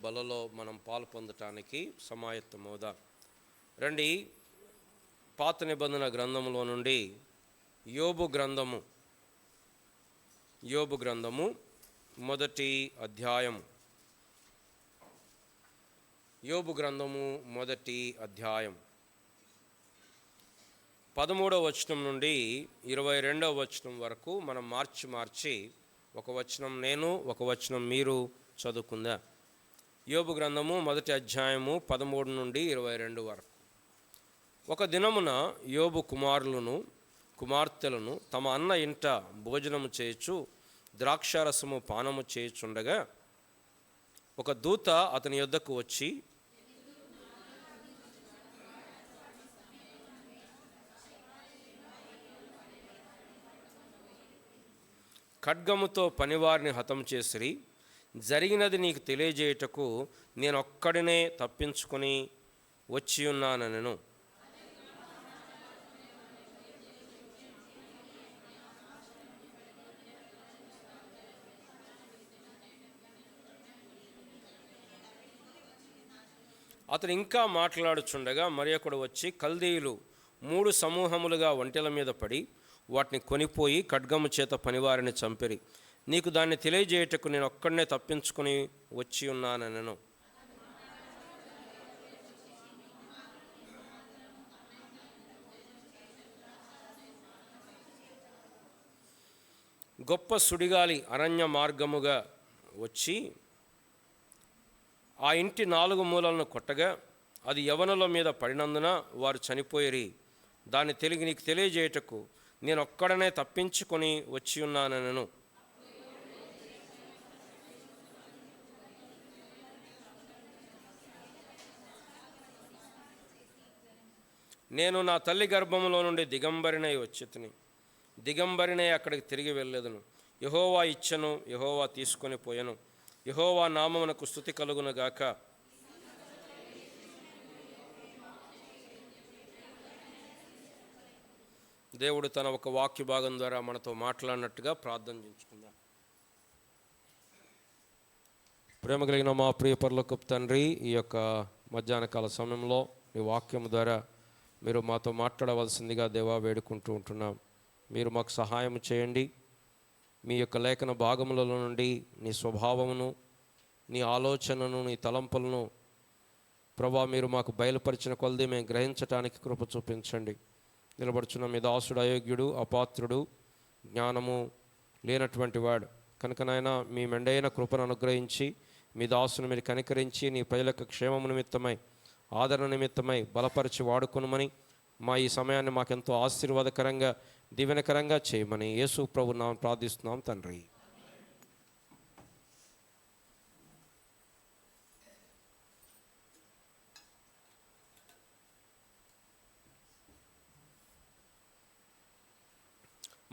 బలలో మనం పాలు పొందటానికి సమాయత్తమవుదాం. రండి, పాత నిబంధన గ్రంథంలో నుండి యోబు గ్రంథము మొదటి అధ్యాయము. యోబు గ్రంథము మొదటి అధ్యాయం 13వ వచనం నుండి 22వ వచనం వరకు మనం మార్చి ఒక వచనం నేను, ఒక వచనం మీరు చదువుకుందాం. యోబు గ్రంథము మొదటి అధ్యాయము 13 నుండి 22 వరకు. ఒక దినమున యోబు కుమారులను కుమార్తెలను తమ అన్న ఇంట భోజనము చేయుచు ద్రాక్షారసము పానము చేయుచుండగా ఒక దూత అతని యొద్దకు వచ్చి, ఖడ్గముతో పనివారిని హతం చేసిరి. జరిగినది నీకు తెలియజేయుటకు నేనొక్కడినే తప్పించుకొని వచ్చి ఉన్నానెను. అతను ఇంకా మాట్లాడుచుండగా మరి ఒకడు వచ్చి, కల్దీయులు 3 సమూహములుగా ఒంటెల మీద పడి వాటిని కొనిపోయి ఖడ్గము చేత పనివారిని చంపిరి. నీకు దాన్ని తెలియజేయుటకు నేను ఒక్కడనే తప్పించుకొని వచ్చి ఉన్నానెను. గొప్ప సుడిగాలి అరణ్య మార్గముగా వచ్చి ఆ ఇంటి 4 మూలలను కొట్టగా అది యవనుల మీద పడినందున వారు చనిపోయిరి. దాన్ని నీకు తెలియజేయుటకు నేను ఒక్కడనే తప్పించుకొని వచ్చి ఉన్నానెను. నేను నా తల్లి గర్భములో నుండి దిగంబరినై వచ్చితిని, దిగంబరినై అక్కడికి తిరిగి వెళ్ళేదను. యెహోవా ఇచ్చెను, యెహోవా తీసుకొని పోయెను. యెహోవా నామమునకు స్తుతి కలుగును గాక. దేవుడు తన ఒక వాక్య భాగం ద్వారా మనతో మాట్లాడినట్టుగా ప్రార్థన చేయించుకుందాం. ప్రేమ కలిగిన మా ప్రియ పరలోకపు తండ్రి, ఈ యొక్క మధ్యాహ్న కాల సమయంలో ఈ వాక్యం ద్వారా మీరు మాతో మాట్లాడవలసిందిగా దేవా వేడుకుంటూ ఉంటున్నాం. మీరు మాకు సహాయం చేయండి. మీ యొక్క లేఖన భాగములలో నుండి నీ స్వభావమును, నీ ఆలోచనను, నీ తలంపులను ప్రభా మీరు మాకు బయలుపరిచిన కొలది మేము గ్రహించటానికి కృప చూపించండి. నిలబడుచున్న మీ దాసుడు అయోగ్యుడు, అపాత్రుడు, జ్ఞానము లేనటువంటి వాడు కనుకనైనా మీ మెండైన కృపను అనుగ్రహించి మీ దాసును మీరు కనికరించి నీ ప్రజలకు క్షేమము నిమిత్తమై, ఆదరణ నిమిత్తమై బలపరిచి వాడుకొనుమని, మా ఈ సమయాన్ని మాకెంతో ఆశీర్వాదకరంగా దీవెనకరంగా చేయమని యేసు ప్రభు నామమున ప్రార్థిస్తున్నాం తండ్రి.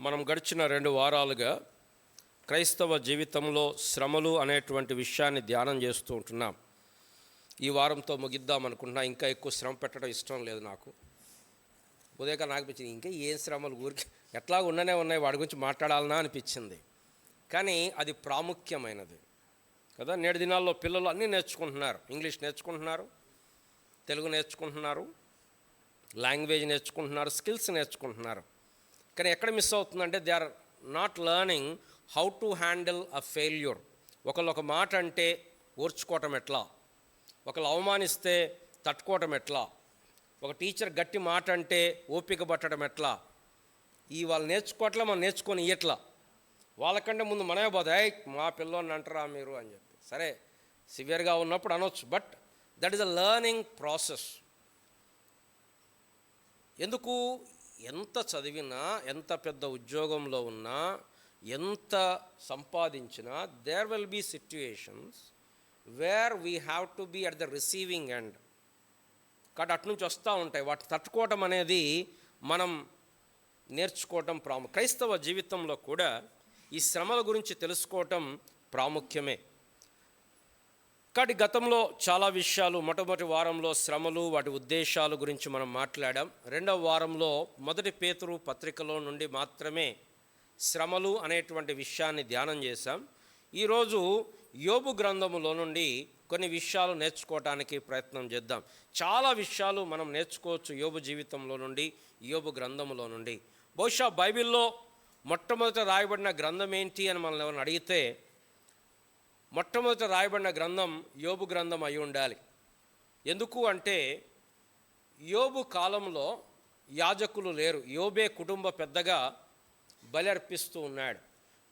మనం గడిచిన 2 వారాలుగా క్రైస్తవ జీవితంలో శ్రమలు అనేటువంటి విషయాన్ని ధ్యానం చేస్తూ ఉంటున్నాం. ఈ వారంతో ముగిద్దాం అనుకుంటున్నా. ఇంకా ఎక్కువ శ్రమ పెట్టడం ఇష్టం లేదు నాకు. ఉదయక నాకు అనిపించింది, ఇంకా ఏం శ్రమలు, ఊరికి ఎట్లా ఉన్నాయి, వాడి గురించి మాట్లాడాలన్నా అనిపించింది. కానీ అది ప్రాముఖ్యమైనది కదా. నేటి దినాల్లో పిల్లలు అన్నీ నేర్చుకుంటున్నారు. ఇంగ్లీష్ నేర్చుకుంటున్నారు, తెలుగు నేర్చుకుంటున్నారు, లాంగ్వేజ్ నేర్చుకుంటున్నారు, స్కిల్స్ నేర్చుకుంటున్నారు. కానీ ఎక్కడ మిస్ అవుతుందంటే they are not learning how to handle a failure. ఒకళ్ళు ఒక మాట అంటే ఓర్చుకోవటం ఎట్లా, ఒకళ్ళు అవమానిస్తే తట్టుకోవటం ఎట్లా, ఒక టీచర్ గట్టి మాట అంటే ఓపిక పట్టడం ఎట్లా, ఈ వాళ్ళు నేర్చుకోవట్లా, మనం నేర్చుకొని ఇయట్లా. వాళ్ళకంటే ముందు మనమే పోతే మా పిల్లోని అంటారా మీరు అని చెప్పి, సరే సివియర్గా ఉన్నప్పుడు అనొచ్చు, but that is a learning process. ఎందుకు ఎంత చదివినా, ఎంత పెద్ద ఉద్యోగంలో ఉన్నా, ఎంత సంపాదించినా there will be situations where we have to be at the receiving end. కాబట్టి అటు నుంచి వస్తూ ఉంటాయి. వాటిని తట్టుకోవటం అనేది మనం నేర్చుకోవటం క్రైస్తవ జీవితంలో కూడా ఈ శ్రమల గురించి తెలుసుకోవటం ప్రాముఖ్యమే. కాబట్టి గతంలో చాలా విషయాలు, మొట్టమొదటి వారంలో శ్రమలు, వాటి ఉద్దేశాలు గురించి మనం మాట్లాడాం. 2వ వారంలో 1 పేతురు పత్రికలో నుండి మాత్రమే శ్రమలు అనేటువంటి విషయాన్ని ధ్యానం చేశాం. ఈరోజు యోబు గ్రంథములో నుండి కొన్ని విషయాలు నేర్చుకోవడానికి ప్రయత్నం చేద్దాం. చాలా విషయాలు మనం నేర్చుకోవచ్చు యోబు జీవితంలో నుండి, యోబు గ్రంథంలో నుండి. బహుశా బైబిల్లో మొట్టమొదట రాయబడిన గ్రంథం ఏంటి అని మనల్ని ఎవరిని అడిగితే మొట్టమొదట రాయబడిన గ్రంథం యోబు గ్రంథం అయి ఉండాలి. ఎందుకు అంటే యోబు కాలంలో యాజకులు లేరు. యోబే కుటుంబ పెద్దగా బలి అర్పిస్తూ ఉన్నాడు.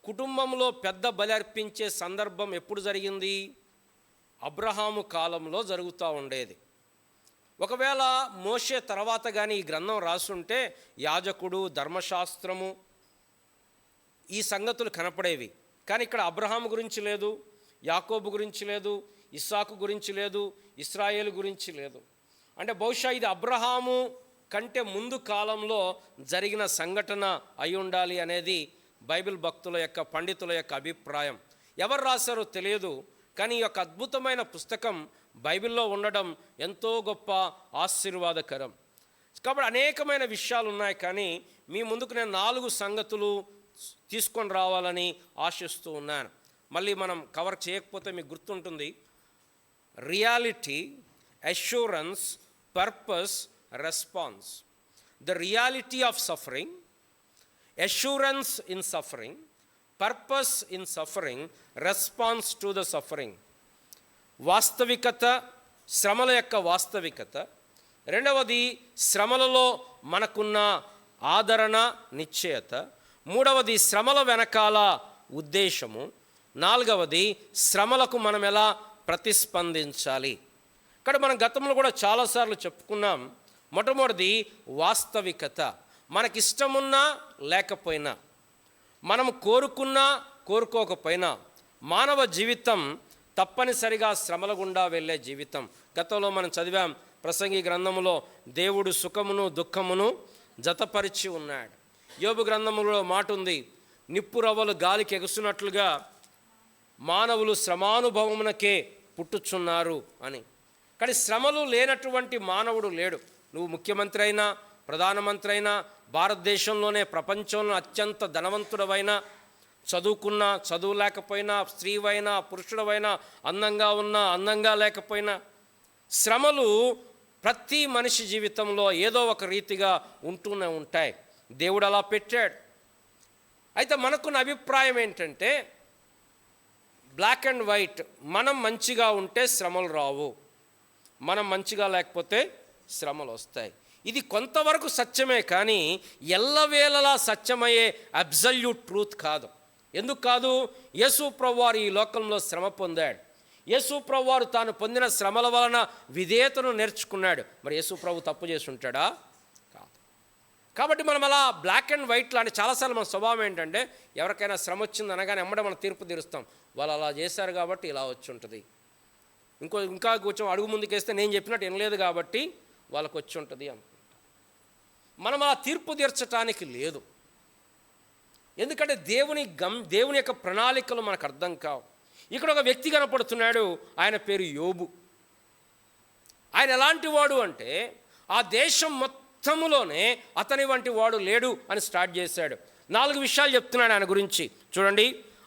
కుటుంబంలో పెద్ద బలి అర్పించే సందర్భం ఎప్పుడు జరిగింది? అబ్రహాము కాలంలో జరుగుతూ ఉండేది. ఒకవేళ మోషే తర్వాత కానీ ఈ గ్రంథం రాసుంటే యాజకుడు, ధర్మశాస్త్రము, ఈ సంగతులు కనపడేవి. కానీ ఇక్కడ అబ్రహాము గురించి లేదు, యాకోబు గురించి లేదు, ఇస్సాకు గురించి లేదు, ఇస్రాయేలు గురించి లేదు. అంటే బహుశా ఇది అబ్రహాము కంటే ముందు కాలంలో జరిగిన సంఘటన అయి ఉండాలి అనేది బైబిల్ భక్తుల యొక్క, పండితుల యొక్క అభిప్రాయం. ఎవరు రాశారో తెలియదు, కానీ ఈ యొక్క అద్భుతమైన పుస్తకం బైబిల్లో ఉండడం ఎంతో గొప్ప ఆశీర్వాదకరం. కాబట్టి అనేకమైన విషయాలు ఉన్నాయి, కానీ మీ ముందుకు నేను 4 సంగతులు తీసుకొని రావాలని ఆశిస్తూ ఉన్నాను. మళ్ళీ మనం కవర్ చేయకపోతే మీకు గుర్తుంటుంది. Reality, assurance, purpose, response. The reality of suffering, assurance in suffering, purpose in suffering, response to the suffering. వాస్తవికత, శ్రమల యొక్క వాస్తవికత. రెండవది శ్రమలలో మనకున్న ఆదరణ, నిశ్చయత. మూడవది శ్రమల వెనకాల ఉద్దేశము. నాలుగవది శ్రమలకు మనం ఎలా ప్రతిస్పందించాలి. ఇక్కడ మనం గతంలో కూడా చాలాసార్లు చెప్పుకున్నాం. మొట్టమొదటిది వాస్తవికత. మనకిష్టమున్నా లేకపోయినా, మనం కోరుకున్నా కోరుకోకపోయినా మానవ జీవితం తప్పనిసరిగా శ్రమల గుండా వెళ్ళే జీవితం. గతంలో మనం చదివాం ప్రసంగి గ్రంథములో, దేవుడు సుఖమును దుఃఖమును జతపరిచి ఉన్నాడు. యోబు గ్రంథములో మాట ఉంది, నిప్పు రవ్వలు గాలికి ఎగుస్తున్నట్లుగా మానవులు శ్రమానుభవమునకే పుట్టుచున్నారు అని. కానీ శ్రమలు లేనటువంటి మానవుడు లేడు. నువ్వు ముఖ్యమంత్రి అయినా, ప్రధానమంత్రి అయినా, భారతదేశంలోనే ప్రపంచంలో అత్యంత ధనవంతుడవైనా, చదువుకున్నా, చదువు లేకపోయినా, స్త్రీవైనా, పురుషుడవైనా, అందంగా ఉన్నా, అందంగా లేకపోయినా, శ్రమలు ప్రతి మనిషి జీవితంలో ఏదో ఒక రీతిగా ఉంటూనే ఉంటాయి. దేవుడు అలా పెట్టాడు. అయితే మనకున్న అభిప్రాయం ఏంటంటే బ్లాక్ అండ్ వైట్. మనం మంచిగా ఉంటే శ్రమలు రావు, మనం మంచిగా లేకపోతే శ్రమలు వస్తాయి. ఇది కొంతవరకు సత్యమే, కానీ ఎల్లవేళలా సత్యమయ్యే అబ్సల్యూట్ ట్రూత్ కాదు. ఎందుకు కాదు? యేసు ప్రభువారు ఈ లోకంలో శ్రమ పొందాడు. యేసు ప్రభువారు తాను పొందిన శ్రమల వలన విధేయతను నేర్చుకున్నాడు. మరి యేసు ప్రభు తప్పు చేసి ఉంటాడా? కాదు. కాబట్టి మనం అలా బ్లాక్ అండ్ వైట్ లాంటి, చాలాసార్లు మన స్వభావం ఏంటంటే ఎవరికైనా శ్రమ వచ్చింది అనగానే ఎమ్మడే మనం తీర్పు తీరుస్తాం. వాళ్ళు అలా చేశారు కాబట్టి ఇలా వచ్చి ఉంటుంది, ఇంకా కొంచెం అడుగు ముందుకేస్తే నేను చెప్పినట్టు వినలేదు కాబట్టి వాళ్ళకు వచ్చి ఉంటుంది అనుకుంటాం. మనం అలా తీర్పు తీర్చడానికి లేదు. ఎందుకంటే దేవుని యొక్క ప్రణాళికలు మనకు అర్థం కావు. ఇక్కడ ఒక వ్యక్తి కనపడుతున్నాడు, ఆయన పేరు యోబు. ఆయన ఎలాంటి వాడు అంటే ఆ దేశం మొత్తములోనే అతని వంటి వాడు లేడు అని స్టార్ట్ చేశాడు. 4 విషయాలు చెప్తున్నాడు ఆయన గురించి. చూడండి,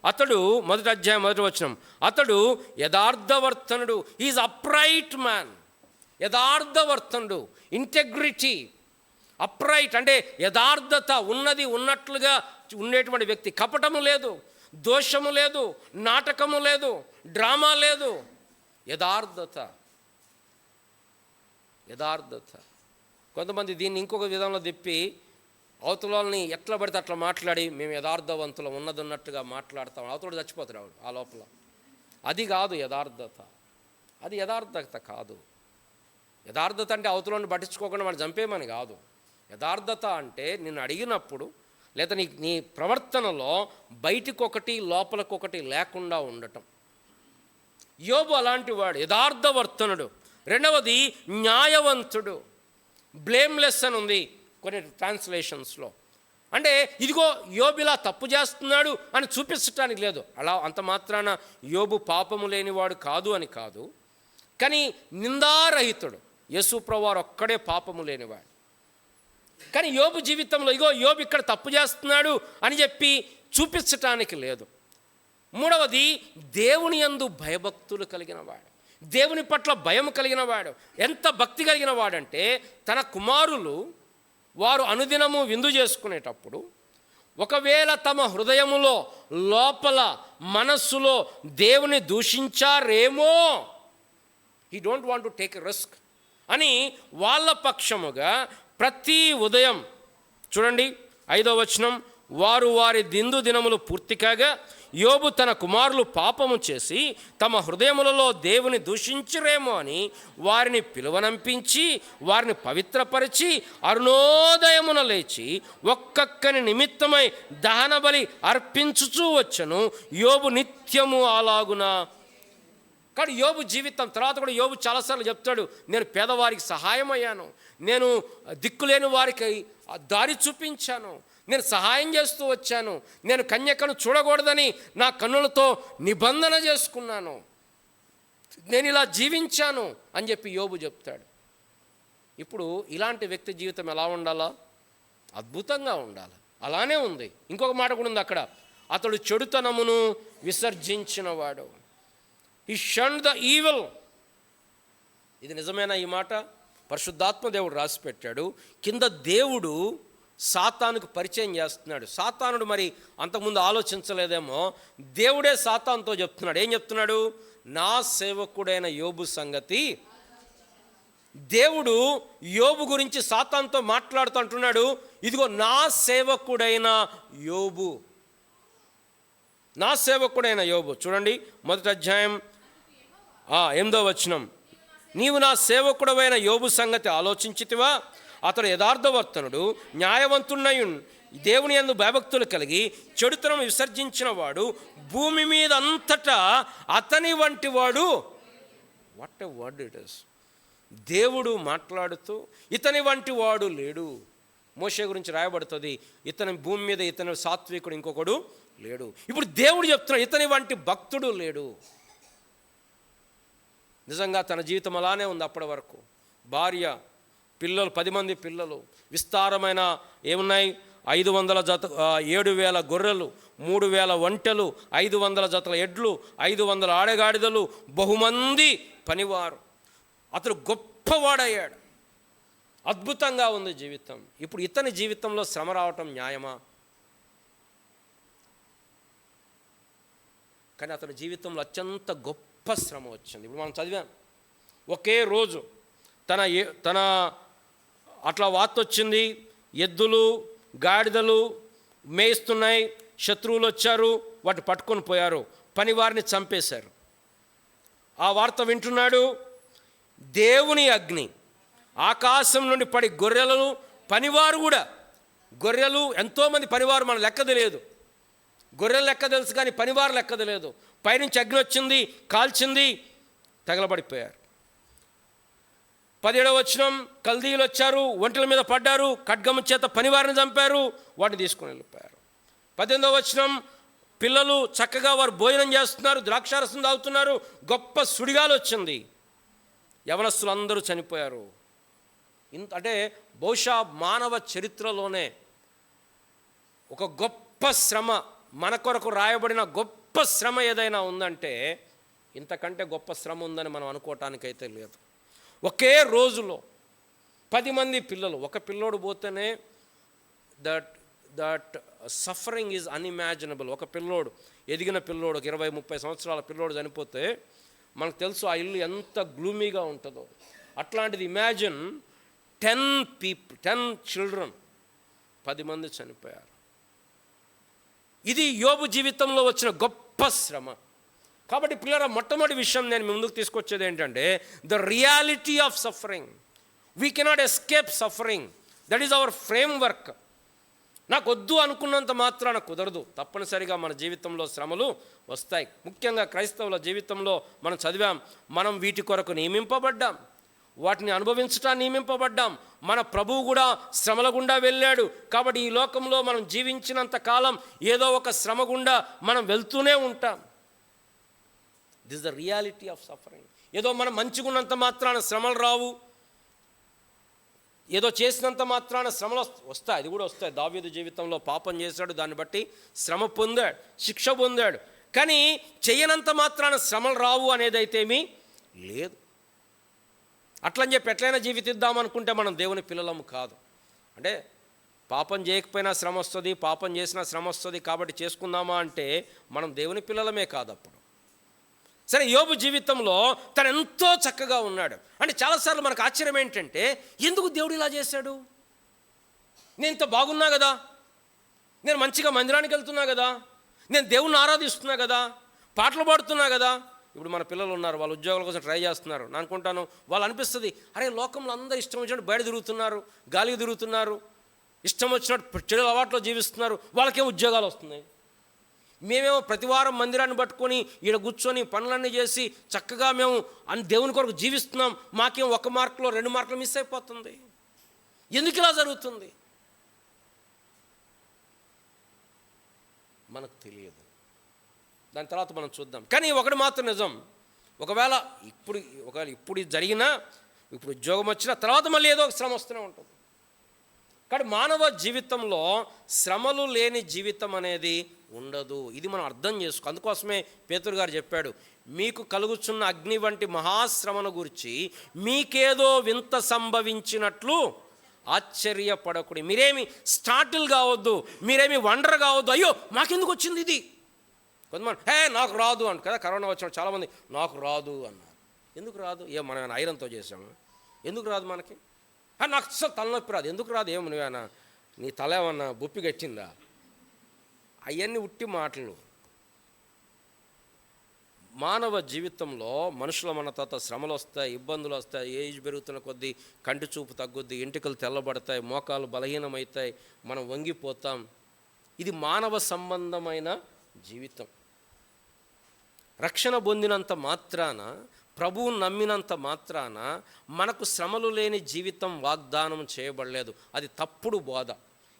అతడు, మొదటి అధ్యాయం 1వ వచనం, అతడు యథార్థవర్తనుడు. Is upright man. యథార్థవర్తనుడు, ఇంటెగ్రిటీ. అప్రైట్ అంటే యథార్థత, ఉన్నది ఉన్నట్లుగా ఉండేటువంటి వ్యక్తి. కపటము లేదు, దోషము లేదు, నాటకము లేదు, డ్రామా లేదు. యథార్థత. కొంతమంది దీన్ని ఇంకొక విధంలో తిప్పి అవతలని ఎట్లా పడితే అట్లా మాట్లాడి మేము యథార్థవంతులం, ఉన్నది ఉన్నట్టుగా మాట్లాడతాం. అవతల చచ్చిపోతాడు ఆవిడ ఆ లోపల. అది కాదు యథార్థత. అది యథార్థత కాదు. యథార్థత అంటే అవతలని పట్టించుకోకుండా మనం చంపేమని కాదు. యథార్థత అంటే నిన్ను అడిగినప్పుడు లేదా నీ ప్రవర్తనలో బయటికొకటి లోపలికొకటి లేకుండా ఉండటం. యోబు అలాంటి వాడు, యథార్థవర్తనుడు. రెండవది న్యాయవంతుడు. బ్లేమ్లెస్ అని ఉంది కొన్ని ట్రాన్స్లేషన్స్లో. అంటే ఇదిగో యోబు ఇలా తప్పు చేస్తున్నాడు అని చూపించటానికి లేదు. అలా అంత మాత్రాన యోబు పాపము లేనివాడు కాదు అని కాదు, కానీ నిందారహితుడు. యేసు ప్రభువారు ఒక్కడే పాపము లేనివాడు. కానీ యోబు జీవితంలో ఇగో యోబు ఇక్కడ తప్పు చేస్తున్నాడు అని చెప్పి చూపించటానికి లేదు. మూడవది దేవుని యందు భయభక్తులు కలిగిన వాడు. దేవుని పట్ల భయం కలిగిన వాడు. ఎంత భక్తి కలిగిన వాడంటే తన కుమారులు వారు అనుదినము విందు చేసుకునేటప్పుడు ఒకవేళ తమ హృదయములో లోపల మనస్సులో దేవుని దూషించారేమో, he don't want to take a risk అని వాళ్ళ పక్షముగా ప్రతి ఉదయం చూడండి 5వ వచనం, వారు వారి దినములు పూర్తి కాగా యోబు తన కుమారులు పాపము చేసి తమ హృదయములలో దేవుని దూషించరేమో అని వారిని పిలువనంపించి వారిని పవిత్రపరిచి అరుణోదయమున లేచి ఒక్కొక్కని నిమిత్తమై దహన బలి అర్పించుచూ వచ్చను. యోబు నిత్యము అలాగున. కానీ యోబు జీవితం తర్వాత కూడా యోబు చాలాసార్లు చెప్తాడు, నేను పేదవారికి సహాయం అయ్యాను, నేను దిక్కులేని వారికి దారి చూపించాను, నేను సహాయం చేస్తూ వచ్చాను, నేను కన్యకను చూడకూడదని నా కన్నులతో నిబంధన చేసుకున్నాను, నేను ఇలా జీవించాను అని చెప్పి యోబు చెప్తాడు. ఇప్పుడు ఇలాంటి వ్యక్తి జీవితం ఎలా ఉండాలా? అద్భుతంగా ఉండాలి. అలానే ఉంది. ఇంకొక మాట కూడా ఉంది అక్కడ, అతడు చెడుతనమును విసర్జించినవాడు. హి షన్డ్ ద ఈవిల్. ఇది నిజమేనా ఈ మాట? పరిశుద్ధాత్మ దేవుడు రాసి పెట్టాడు. కింద దేవుడు సాతానుకు పరిచయం చేస్తున్నాడు. సాతానుడు మరి అంతకుముందు ఆలోచించలేదేమో, దేవుడే సాతానుతో చెప్తున్నాడు. ఏం చెప్తున్నాడు? నా సేవకుడైన యోబు సంగతి. దేవుడు యోబు గురించి సాతానుతో మాట్లాడుతూ అంటున్నాడు, ఇదిగో నా సేవకుడైన యోబు, నా సేవకుడైన యోబు. చూడండి 1వ అధ్యాయం 8వ వచనం, నీవు నా సేవకుడవైన యోబు సంగతి ఆలోచించితివా? అతడు యథార్థవర్తనుడు, న్యాయవంతుడైయున్, దేవుని యందు భయభక్తులు కలిగి చెడుతనం విసర్జించిన వాడు, భూమి మీద అంతటా అతని వంటి వాడు. What a word it is. దేవుడు మాట్లాడుతూ ఇతని వంటి వాడు లేడు. మోషే గురించి రాయబడుతుంది, ఇతని భూమి మీద ఇతని సాత్వికుడు ఇంకొకడు లేడు. ఇప్పుడు దేవుడు చెప్తున్నాడు, ఇతని వంటి భక్తుడు లేడు. నిజంగా తన జీవితం అలానే ఉంది అప్పటి వరకు. భార్య, పిల్లలు, 10 మంది పిల్లలు, విస్తారమైన ఏమున్నాయి, 500 జత 7,000 గొర్రెలు, 3,000 ఒంటెలు, 500 జతల ఎడ్లు, 500 ఆడగాడిదలు, బహుమంది పనివారు. అతడు గొప్పవాడయ్యాడు. అద్భుతంగా ఉంది జీవితం. ఇప్పుడు ఇతని జీవితంలో శ్రమ రావటం న్యాయమా? కానీ అతని జీవితంలో అత్యంత గొప్ప శ్రమ వచ్చింది. ఇప్పుడు మనం చదివాం, ఒకే రోజు తన అట్లా వార్త వచ్చింది, ఎద్దులు గాడిదలు మేయిస్తున్నాయి, శత్రువులు వచ్చారు, వాటి పట్టుకొని పోయారు, పనివారిని చంపేశారు. ఆ వార్త వింటున్నాడు. దేవుని అగ్ని ఆకాశం నుండి పడి గొర్రెలను, పనివారు కూడా, గొర్రెలు ఎంతోమంది పనివారు మన లెక్క తెలియదు, గొర్రెల లెక్క తెలుసు కానీ పనివారు లెక్క తెలియదు. పైనుంచి అగ్ని వచ్చింది, కాల్చింది, తగలబడిపోయారు. 17వ వచనం, కల్దీయులు వచ్చారు, ఒంటెల మీద పడ్డారు, ఖడ్గము చేత పనివారిని చంపారు, వాటిని తీసుకుని వెళ్ళిపోయారు. 18వ వచనం, పిల్లలు చక్కగా వారు భోజనం చేస్తున్నారు, ద్రాక్షారసం తాగుతున్నారు, గొప్ప సుడిగాలు వచ్చింది, యవనస్తులు అందరూ చనిపోయారు. అంటే బహుశా మానవ చరిత్రలోనే ఒక గొప్ప శ్రమ, మన కొరకు రాయబడిన గొప్ప శ్రమ ఏదైనా ఉందంటే ఇంతకంటే గొప్ప శ్రమ ఉందని మనం అనుకోవటానికైతే లేదు. ఒకే రోజులో 10 మంది పిల్లలు, ఒక పిల్లోడు పోతేనే దట్ సఫరింగ్ ఈజ్ అన్ఇమాజినబుల్. ఒక పిల్లోడు, ఎదిగిన పిల్లోడు, 20-30 సంవత్సరాల పిల్లోడు చనిపోతే మనకు తెలుసు ఆ ఇల్లు ఎంత గ్లూమీగా ఉంటుందో. అట్లాంటిది ఇమాజిన్ 10 చిల్డ్రన్, 10 మంది చనిపోయారు. ఇది యోబు జీవితంలో వచ్చిన గొప్ప శ్రమ. కాబట్టి పిల్లల మొట్టమొదటి విషయం నేను ముందుకు తీసుకొచ్చేది ఏంటంటే the reality of suffering. We cannot escape suffering. That is our frame work. నాకు వద్దు అనుకున్నంత మాత్రాన కుదరదు. తప్పనిసరిగా మన జీవితంలో శ్రమలు వస్తాయి. ముఖ్యంగా క్రైస్తవుల జీవితంలో మనం చదివాం, మనం వీటి కొరకు నియమింపబడ్డాం, వాటిని అనుభవించటాన్ని నియమింపబడ్డాం. మన ప్రభువు కూడా శ్రమల గుండా వెళ్ళాడు. కాబట్టి ఈ లోకంలో మనం జీవించినంత కాలం ఏదో ఒక శ్రమ గుండా మనం వెళ్తూనే ఉంటాం. This the reality of suffering. ఏదో మనం మంచిగున్నంత మాత్రాన శ్రమలు రావు, ఏదో చేసినంత మాత్రాన శ్రమలు వస్తాయి. అది కూడా వస్తాయి. దావీదు జీవితంలో పాపం చేశాడు, దాన్ని బట్టి శ్రమ పొందాడు, శిక్ష పొందాడు. కానీ చేయనంత మాత్రాన శ్రమలు రావు అనేదైతేమీ లేదు. అట్లని చెప్పి ఎట్లయినా జీవితిద్దామనుకుంటే మనం దేవుని పిల్లలము కాదు. అంటే పాపం చేయకపోయినా శ్రమ వస్తుంది, పాపం చేసినా శ్రమ వస్తుంది కాబట్టి చేసుకుందామా అంటే మనం దేవుని పిల్లలమే కాదు అప్పుడు. సరే, యోబు జీవితంలో తను ఎంతో చక్కగా ఉన్నాడు. అంటే చాలాసార్లు మనకు ఆశ్చర్యం ఏంటంటే, ఎందుకు దేవుడు ఇలా చేశాడు? నేను ఇంత బాగున్నా కదా, నేను మంచిగా మందిరానికి వెళ్తున్నా కదా, నేను దేవుణ్ణి ఆరాధిస్తున్నా కదా, పాటలు పాడుతున్నా కదా. ఇప్పుడు మన పిల్లలు ఉన్నారు, వాళ్ళు ఉద్యోగాల కోసం ట్రై చేస్తున్నారు. నేను అనుకుంటాను, వాళ్ళు అనిపిస్తుంది, అరే లోకంలో అందరూ ఇష్టం వచ్చినట్టు బయట తిరుగుతున్నారు, గాలికి తిరుగుతున్నారు, ఇష్టం వచ్చినట్టు చెడు అలవాట్లో జీవిస్తున్నారు, వాళ్ళకేం ఉద్యోగాలు వస్తున్నాయి. మేమేమో ప్రతివారం మందిరాన్ని పట్టుకొని ఈడ కూర్చొని పనులన్నీ చేసి చక్కగా మేము దేవుని కొరకు జీవిస్తున్నాం, మాకేం 1 మార్కులో 2 మార్కులు మిస్ అయిపోతుంది. ఎందుకు ఇలా జరుగుతుంది? మనకు తెలియదు. దాని తర్వాత మనం చూద్దాం. కానీ ఒకటి మాత్రం నిజం, ఒకవేళ ఇప్పుడు జరిగినా, ఇప్పుడు ఉద్యోగం వచ్చిన తర్వాత మళ్ళీ ఏదో ఒక శ్రమ వస్తూనే ఉంటుంది. కానీ మానవ జీవితంలో శ్రమలు లేని జీవితం అనేది ఉండదు. ఇది మనం అర్థం చేసుకో. అందుకోసమే పేతురు గారు చెప్పాడు, మీకు కలుగుచున్న అగ్ని వంటి మహాశ్రమను గురించి మీకేదో వింత సంభవించినట్లు ఆశ్చర్యపడకూడదు. మీరేమి స్టార్టిల్ కావద్దు, మీరేమి వండర్ కావద్దు. అయ్యో మాకెందుకు వచ్చింది ఇది. కొంతమంది నాకు రాదు అంట కదా. కరోనా వచ్చిన చాలామంది నాకు రాదు అన్నారు. ఎందుకు రాదు? మనం ఐరన్తో చేసాము, ఎందుకు రాదు మనకి? నాకు అసలు తలనొప్పి రాదు, ఎందుకు రాదు? నువ్వేనా, నీ తల ఏమన్నా బొప్పి కట్టిందా? అవన్నీ ఉట్టి మాటలు. మానవ జీవితంలో మనుషుల మన తర్వాత శ్రమలు వస్తాయి, ఇబ్బందులు వస్తాయి. ఏజ్ పెరుగుతున్న కొద్దీ కంటి చూపు తగ్గుద్ది, ఎంటికలు తెల్లబడతాయి, మోకాలు బలహీనమవుతాయి, మనం వంగిపోతాం. ఇది మానవ సంబంధమైన జీవితం. రక్షణ పొందినంత మాత్రాన, ప్రభువును నమ్మినంత మాత్రాన మనకు శ్రమలు లేని జీవితం వాగ్దానం చేయబడలేదు. అది తప్పుడు బోధ.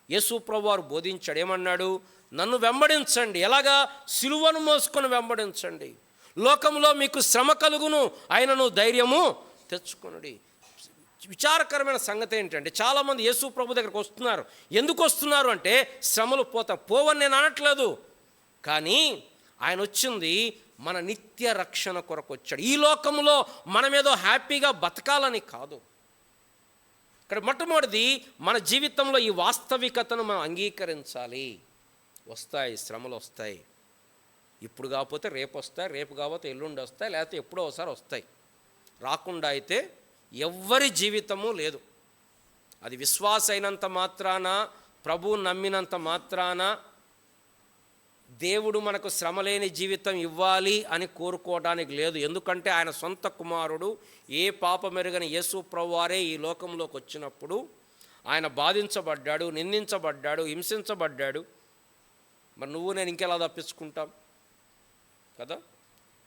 యేసు ప్రభువారు బోధించాడు, ఏమన్నాడు? నన్ను వెంబడించండి. ఎలాగా? సిలువను మోసుకొని వెంబడించండి. లోకంలో మీకు శ్రమ కలుగును, ఆయనను ధైర్యము తెచ్చుకొనుడి. విచారకరమైన సంగతి ఏంటంటే, చాలామంది యేసు ప్రభు దగ్గరికి వస్తున్నారు. ఎందుకు వస్తున్నారు అంటే శ్రమలు పోవని నేను అనట్లేదు, కానీ ఆయన వచ్చింది మన నిత్య రక్షణ కొరకు వచ్చాడు. ఈ లోకంలో మనమేదో హ్యాపీగా బతకాలని కాదు. ఇక్కడ మొట్టమొదటిది మన జీవితంలో ఈ వాస్తవికతను మనం అంగీకరించాలి. వస్తాయి, శ్రమలు వస్తాయి. ఇప్పుడు కాకపోతే రేపు వస్తాయి, రేపు కాకపోతే ఎల్లుండి వస్తాయి, లేకపోతే ఎప్పుడో ఒకసారి వస్తాయి. రాకుండా అయితే ఎవ్వరి జీవితము లేదు. అది విశ్వాస అయినంత మాత్రాన, ప్రభువు నమ్మినంత మాత్రాన దేవుడు మనకు శ్రమలేని జీవితం ఇవ్వాలి అని కోరుకోవడానికి లేదు. ఎందుకంటే ఆయన సొంత కుమారుడు, ఏ పాపమెరుగని యేసు ప్రభువారే ఈ లోకంలోకి వచ్చినప్పుడు ఆయన బాధించబడ్డాడు, నిందించబడ్డాడు, హింసించబడ్డాడు. మరి నువ్వు నేను ఇంకెలా తప్పించుకుంటాం కదా?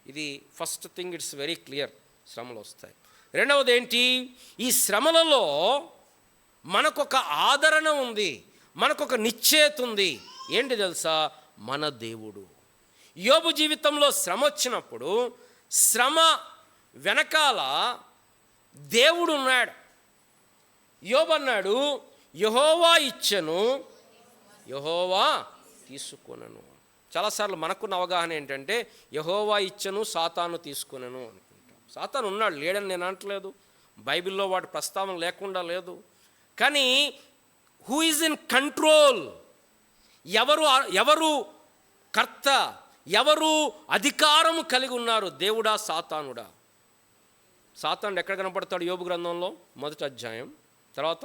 ఇది first thing, it's very clear, శ్రమలు వస్తాయి. రెండవది ఏంటి? ఈ శ్రమలలో మనకొక ఆదరణ ఉంది, మనకొక నిశ్చయత ఉంది. ఏంటి తెలుసా? మన దేవుడు. యోబు జీవితంలో శ్రమ వచ్చినప్పుడు శ్రమ వెనకాల దేవుడు ఉన్నాడు. యోబు అన్నాడు, యెహోవా ఇచ్చెను, యెహోవా తీసుకొనెను. చాలాసార్లు మనకున్న అవగాహన ఏంటంటే, యెహోవా ఇచ్చెను, సాతాను తీసుకొనెను అనుకుంటాం. సాతాను ఉన్నాడు, లేడని నేను అనట్లేదు, బైబిల్లో వాటి ప్రస్తావన లేకుండా లేదు. కానీ హూ ఈజ్ ఇన్ కంట్రోల్? ఎవరు కర్త, ఎవరు అధికారము కలిగి ఉన్నారు? దేవుడా, సాతానుడా? సాతానుడు ఎక్కడ కనపడతాడు? యోబు గ్రంథంలో 1వ అధ్యాయం, తర్వాత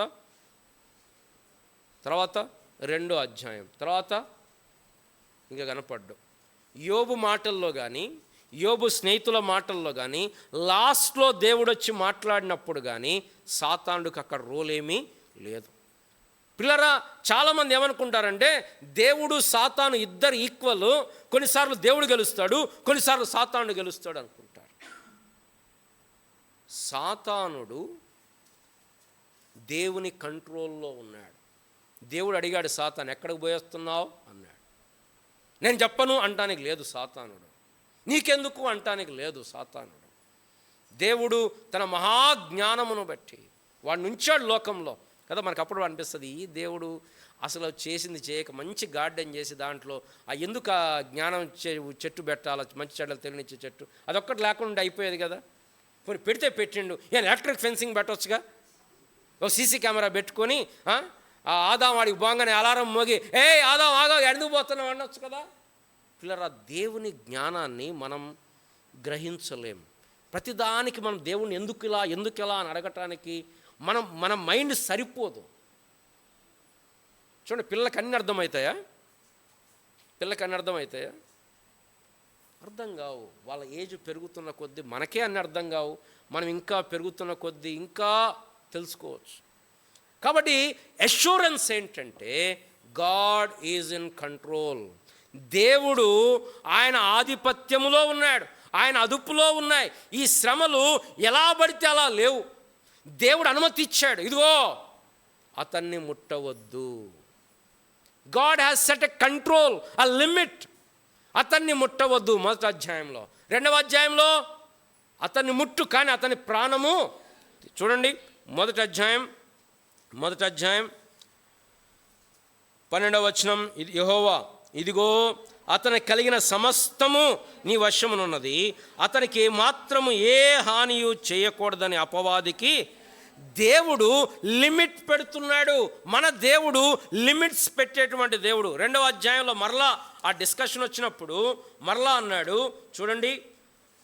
2వ అధ్యాయం, తర్వాత ఇంకా కనపడ్డు. యోబు మాటల్లో కానీ, యోబు స్నేహితుల మాటల్లో కానీ, లాస్ట్లో దేవుడు వచ్చి మాట్లాడినప్పుడు కానీ సాతానుడికి అక్కడ రోల్ ఏమీ లేదు. పిల్లరా, చాలామంది ఏమనుకుంటారంటే దేవుడు సాతాను ఇద్దరు ఈక్వల్, కొన్నిసార్లు దేవుడు గెలుస్తాడు, కొన్నిసార్లు సాతానుడు గెలుస్తాడు అనుకుంటారు. సాతానుడు దేవుని కంట్రోల్లో ఉన్నాడు. దేవుడు అడిగాడు, సాతాను ఎక్కడికి పోయేస్తున్నావు అన్నాడు. నేను చెప్పను అంటానికి లేదు సాతానుడు, నీకెందుకు అంటానికి లేదు సాతానుడు. దేవుడు తన మహాజ్ఞానమును బట్టి వాడిని ఉంచాడు లోకంలో కదా. మనకు అప్పుడు అనిపిస్తుంది, ఈ దేవుడు అసలు చేసింది చేయక మంచి గార్డెన్ చేసి దాంట్లో ఎందుకు ఆ జ్ఞానం చెట్టు పెట్టాలి, మంచి చెడ్డలు తెలియనిచ్చే చెట్టు, అదొక్కటి లేకుండా అయిపోయేది కదా. పోనీ పెడితే పెట్టిండు, ఈయన ఎలక్ట్రిక్ ఫెన్సింగ్ పెట్టవచ్చుగా, ఒక సీసీ కెమెరా పెట్టుకొని ఆ ఆదాం వాడికి బాగానే అలారం మోగి ఆదాం ఆగా ఎందుకు పోతున్నావు అనొచ్చు కదా. పిల్లరా, దేవుని జ్ఞానాన్ని మనం గ్రహించలేం. ప్రతిదానికి మనం దేవుని ఎందుకు ఇలా అని అడగటానికి మన మైండ్ సరిపోదు. చూడండి, పిల్లలకి అన్నీ అర్థమవుతాయా? అర్థం కావు. వాళ్ళ ఏజ్ పెరుగుతున్న కొద్దీ మనకే అన్నీ అర్థం కావు. మనం ఇంకా పెరుగుతున్న కొద్దీ ఇంకా తెలుసుకోవచ్చు. కాబట్టి అష్యూరెన్స్ ఏంటంటే గాడ్ ఈజ్ ఇన్ కంట్రోల్. దేవుడు ఆయన ఆధిపత్యములో ఉన్నాడు, ఆయన అదుపులో ఉన్నాయి. ఈ శ్రమలు ఎలా పడితే అలా లేవు. దేవుడు అనుమతి ఇచ్చాడు, ఇదిగో అతన్ని ముట్టవద్దు. God has set a control, a limit. అతన్ని ముట్టవద్దు 1వ అధ్యాయంలో. 2వ అధ్యాయంలో అతన్ని ముట్టు, కానీ అతని ప్రాణము చూడండి. 1వ అధ్యాయం 12వ వచనం, యెహోవా ఇదిగో అతనికి కలిగిన సమస్తము నీ వశమునున్నది, అతనికి మాత్రము ఏ హానియు చేయకూడదని అపవాదికి దేవుడు లిమిట్ పెడుతున్నాడు. మన దేవుడు లిమిట్స్ పెట్టేటువంటి దేవుడు. 2వ అధ్యాయంలో మరలా ఆ డిస్కషన్ వచ్చినప్పుడు మరలా అన్నాడు, చూడండి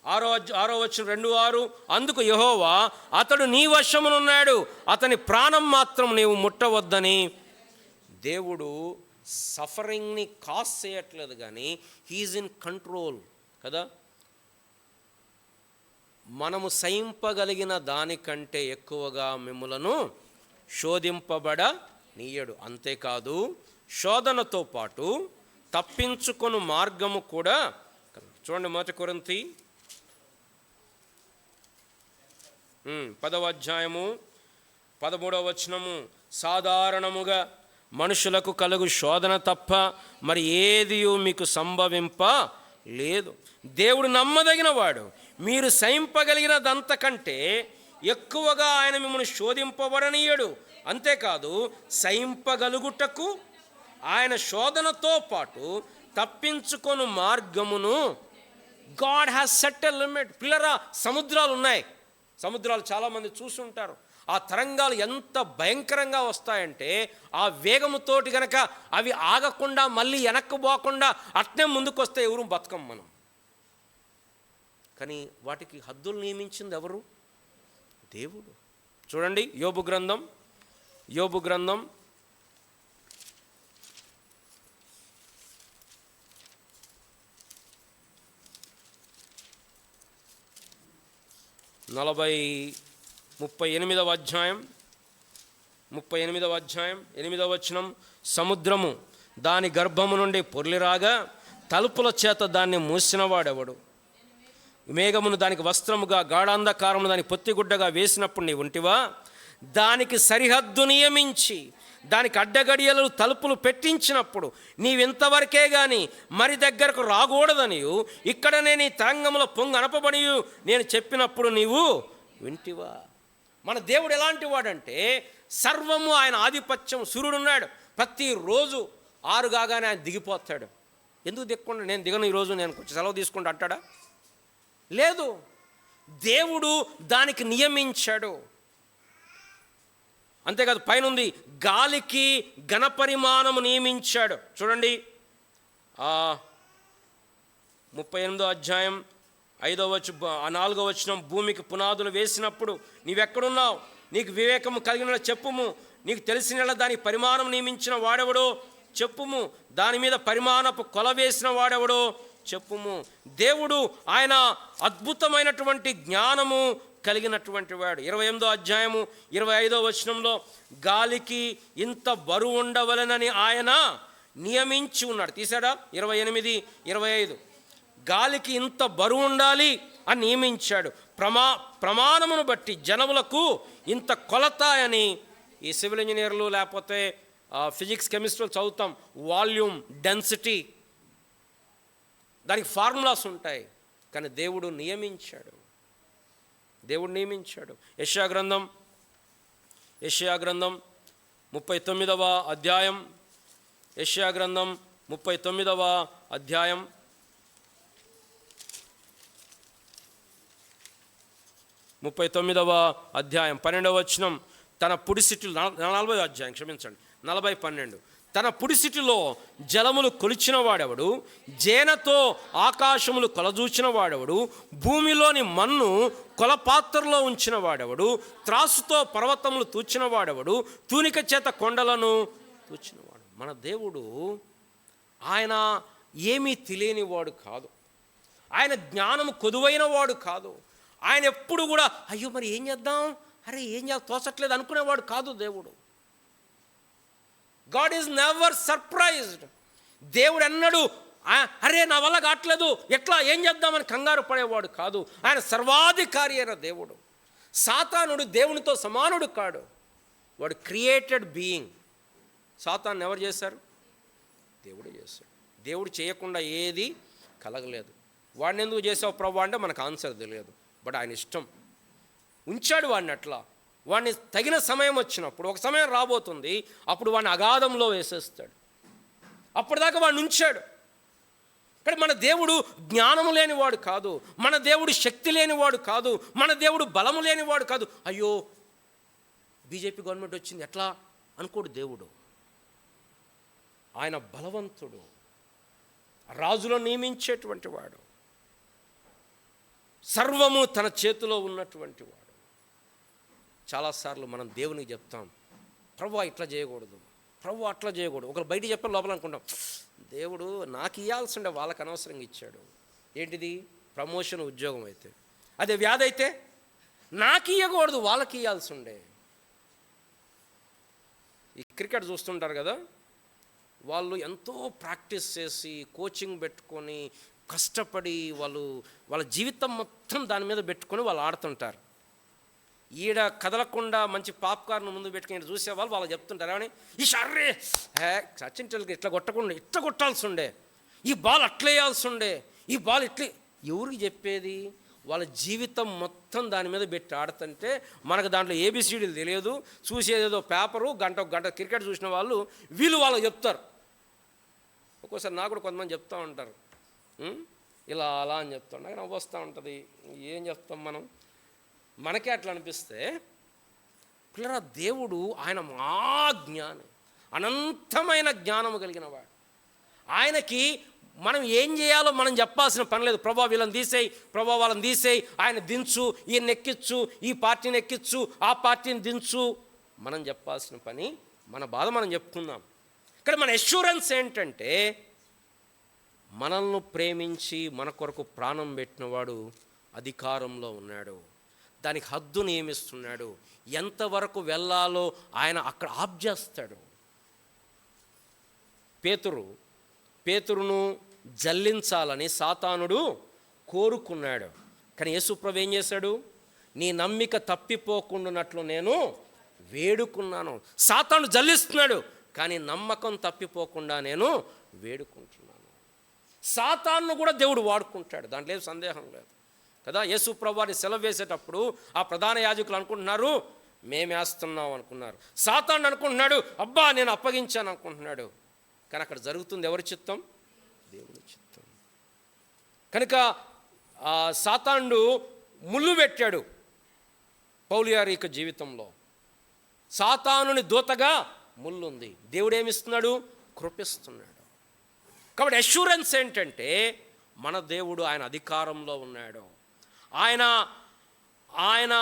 6వ వచనం 2:6, అందుకు యెహోవా అతడు నీ వశమునున్నాడు, అతని ప్రాణం మాత్రం నీవు ముట్టవద్దని. దేవుడు సఫరింగ్ని కాజ్ చేయట్లేదు, కానీ హీఈస్ ఇన్ కంట్రోల్ కదా. మనము సహింపగలిగిన దానికంటే ఎక్కువగా మిమ్ములను శోధింపబడనీయడు. అంతేకాదు, శోధనతో పాటు తప్పించుకొను మార్గము కూడా. చూడండి 1 కొరింథీ 10వ అధ్యాయము 13వ వచనము, సాధారణముగా మనుషులకు కలుగు శోధన తప్ప మరి ఏదియూ మీకు సంభవింప లేదు. దేవుడు నమ్మదగిన వాడు, మీరు సహింపగలిగినదంతకంటే ఎక్కువగా ఆయన మిమ్మల్ని శోధింపబడనీయడు. అంతేకాదు, సహింపగలుగుటకు ఆయన శోధనతో పాటు తప్పించుకొను మార్గమును. God has set a limit. పిల్లరా, సముద్రాలు ఉన్నాయి. సముద్రాలు చాలామంది చూసుంటారు. ఆ తరంగాలు ఎంత భయంకరంగా వస్తాయంటే ఆ వేగముతోటి గనక అవి ఆగకుండా మళ్ళీ వెనక్కు పోకుండా అట్నే ముందుకు వస్తే ఎవరు బతకం మనం. కానీ వాటికి హద్దులు నియమించింది ఎవరు? దేవుడు. చూడండి యోబు గ్రంథం 38వ అధ్యాయం 8వ వచనం, సముద్రము దాని గర్భము నుండి పొర్లిరాగా తలుపుల చేత దాన్ని మూసినవాడెవడు? మేఘమును దానికి వస్త్రముగా, గాఢాంధకారమును దానికి పొత్తిగుడ్డగా వేసినప్పుడు నీ ఉంటివా? దానికి సరిహద్దు నియమించి దానికి అడ్డగడియలు తలుపులు పెట్టించినప్పుడు నీవింతవరకే గాని మరి దగ్గరకు రాకూడదనియు, ఇక్కడనే నీ తరంగముల పొంగు అనపబడియు నేను చెప్పినప్పుడు నీవు వింటివా? మన దేవుడు ఎలాంటి వాడంటే సర్వము ఆయన ఆధిపత్యం. సూర్యుడున్నాడు, ప్రతిరోజు 6 కాగానే ఆయన దిగిపోతాడు. ఎందుకు దిక్కుండా నేను దిగను, ఈరోజు నేను కొంచెం సెలవు తీసుకుంటూ అంటాడా? లేదు, దేవుడు దానికి నియమించాడు. అంతేకాదు, పైనుంది గాలికి ఘనపరిమాణము నియమించాడు. చూడండి 38వ అధ్యాయం 4వ వచనం, భూమికి పునాదులు వేసినప్పుడు నీవెక్కడున్నావు? నీకు వివేకము కలిగిన చెప్పుము. నీకు తెలిసిన దాని పరిమాణం నియమించిన వాడెవడో చెప్పుము. దాని మీద పరిమాణపు కొల వేసిన వాడెవడో చెప్పుము. దేవుడు ఆయన అద్భుతమైనటువంటి జ్ఞానము కలిగినటువంటి వాడు. 28వ అధ్యాయము 25వ వచనంలో గాలికి ఇంత బరువు ఉండవలెనని ఆయన నియమించి ఉన్నాడు. తీసాడా? 28, 25 గాలికి ఇంత బరువు ఉండాలి అని నియమించాడు. ప్రమాణమును బట్టి జనములకు ఇంత కొలత అని ఈ సివిల్ ఇంజనీర్లు లేకపోతే ఫిజిక్స్ కెమిస్ట్రీలు చదువుతాం. వాల్యూమ్, డెన్సిటీ, దానికి ఫార్ములాస్ ఉంటాయి. కానీ దేవుడు నియమించాడు. యెషయా గ్రంథం 39వ అధ్యాయం 39 39వ అధ్యాయం 12వ వచనం, తన పుడిసిటిలో 40వ అధ్యాయం క్షమించండి 40:12, తన పుడిసిటిలో జలములు కొలిచిన వాడెవడు, జేనతో ఆకాశములు కొలజూచిన వాడెవడు, భూమిలోని మన్ను కొలపాత్రలో ఉంచిన వాడెవడు, త్రాసుతో పర్వతములు తూచిన వాడెవడు, తూనిక చేత కొండలను తూచినవాడు. మన దేవుడు ఆయన ఏమీ తెలియనివాడు కాదు, ఆయన జ్ఞానము కొదువైన వాడు కాదు. ఆయన ఎప్పుడు కూడా అయ్యో మరి ఏం చేద్దాం, అరే ఏం చేయాలి తోచట్లేదు అనుకునేవాడు కాదు దేవుడు. God is never surprised. దేవుడు ఎన్నడూ అరే నా వల్ల కావట్లేదు ఎట్లా ఏం చేద్దామని కంగారు పడేవాడు కాదు. ఆయన సర్వాధికారి అయిన దేవుడు. సాతానుడు దేవునితో సమానుడు కాడు, వాడు క్రియేటెడ్ బీయింగ్. సాతాను ఎవరు చేశారు? దేవుడు చేశాడు. దేవుడు చేయకుండా ఏది కలగలేదు. వాడిని ఎందుకు చేసావు ప్రభు అంటే మనకు ఆన్సర్ తెలియదు, బట్ ఆయన ఇష్టం ఉంచాడు వాడిని అట్లా. వాడిని తగిన సమయం వచ్చినప్పుడు, ఒక సమయం రాబోతుంది, అప్పుడు వాడిని అగాధంలో వేసేస్తాడు. అప్పటిదాకా వాడిని ఉంచాడు. కానీ మన దేవుడు జ్ఞానము లేనివాడు కాదు, మన దేవుడు శక్తి లేనివాడు కాదు, మన దేవుడు బలము లేనివాడు కాదు. అయ్యో బీజేపీ గవర్నమెంట్ వచ్చింది ఎట్లా అనుకోడు దేవుడు. ఆయన బలవంతుడు, రాజులను నియమించేటువంటి వాడు, సర్వము తన చేతిలో ఉన్నటువంటి వాడు. చాలాసార్లు మనం దేవునికి చెప్తాం, ప్రభు ఇట్లా చేయకూడదు, ప్రభు అట్లా చేయకూడదు. ఒకరు బయట చెప్పని లోపల అనుకుంటాం, దేవుడు నాకు ఇవ్వాల్సి ఉండే వాళ్ళకి అనవసరంగా ఇచ్చాడు. ఏంటిది? ప్రమోషన్, ఉద్యోగం. అయితే అదే వ్యాధి అయితే నాకు ఇవ్వకూడదు, వాళ్ళకి ఇవ్వాల్సి ఉండే. ఈ క్రికెట్ చూస్తుంటారు కదా, వాళ్ళు ఎంతో ప్రాక్టీస్ చేసి కోచింగ్ పెట్టుకొని కష్టపడి వాళ్ళ జీవితం మొత్తం దాని మీద పెట్టుకొని వాళ్ళు ఆడుతుంటారు. ఈడ కదలకుండా మంచి పాప్కార్న్ ముందు పెట్టుకుని చూసేవాళ్ళు వాళ్ళు చెప్తుంటారు, ఏమని ఈ షర్రే సచిన్ టెండూల్కర్ ఇట్లా కొట్టకుండా ఇట్లా కొట్టాల్సి ఉండే, ఈ బాల్ అట్లా వేయాల్సి ఉండే, ఈ బాల్ ఇట్లా. ఎవరికి చెప్పేది? వాళ్ళ జీవితం మొత్తం దాని మీద పెట్టి ఆడుతుంటే మనకు దాంట్లో ఏబిసిడీలు తెలియదు. చూసేదేదో పేపరు, గంట క్రికెట్ చూసిన వాళ్ళు వాళ్ళకి చెప్తారు. ఒక్కోసారి నాకు కూడా కొంతమంది చెప్తూ ఉంటారు, ఇలా అలా అని చెప్తాం, నాకు నవ్వు వస్తూ ఉంటుంది. ఏం చెప్తాం మనం? మనకే అట్లా అనిపిస్తే. పిల్లరా, దేవుడు ఆయన జ్ఞాని, అనంతమైన జ్ఞానము కలిగిన వాడు. ఆయనకి మనం ఏం చేయాలో మనం చెప్పాల్సిన పని లేదు. ప్రభా వీళ్ళని తీసేయి, ప్రభా వాళ్ళని తీసేయి, ఆయన దించు, ఈయన ఎక్కించు, ఈ పార్టీని ఎక్కించు, ఆ పార్టీని దించు. మనం చెప్పాల్సిన పని, మన బాధ మనం చెప్పుకుందాం. ఇక్కడ మన అష్యూరెన్స్ ఏంటంటే, మనల్ని ప్రేమించి మన కొరకు ప్రాణం పెట్టినవాడు అధికారంలో ఉన్నాడు. దానికి హద్దు నియమిస్తున్నాడు. ఎంతవరకు వెళ్ళాలో ఆయన అక్కడ ఆప్ చేస్తాడు. పేతురును జల్లించాలని సాతానుడు కోరుకున్నాడు. కానీ యేసుప్రభు ఏం చేశాడు? నీ నమ్మిక తప్పిపోకుండానట్లు నేను వేడుకున్నాను. సాతాను జల్లిస్తున్నాడు, కానీ నమ్మకం తప్పిపోకుండా నేను వేడుకుంటున్నాను. సాతాను కూడా దేవుడు వాడుకుంటాడు, దాంట్లో ఏం సందేహం లేదు కదా. యేసుప్రభు వారిని సెలవు వేసేటప్పుడు ఆ ప్రధాన యాజకులు అనుకుంటున్నారు మేమేస్తున్నాం అనుకున్నారు. సాతాను అనుకుంటున్నాడు అబ్బా నేను అప్పగించాను అనుకుంటున్నాడు. కానీ అక్కడ జరుగుతుంది ఎవరి చిత్తం? దేవుని చిత్తం. కనుక సాతానుడు ముళ్ళు పెట్టాడు పౌలు గారి యొక్క జీవితంలో. సాతానుని దూతగా ముళ్ళుంది. దేవుడు ఏమిస్తున్నాడు? కృపిస్తున్నాడు. కాబట్టి అష్యూరెన్స్ ఏంటంటే, మన దేవుడు ఆయన అధికారంలో ఉన్నాడు. ఆయన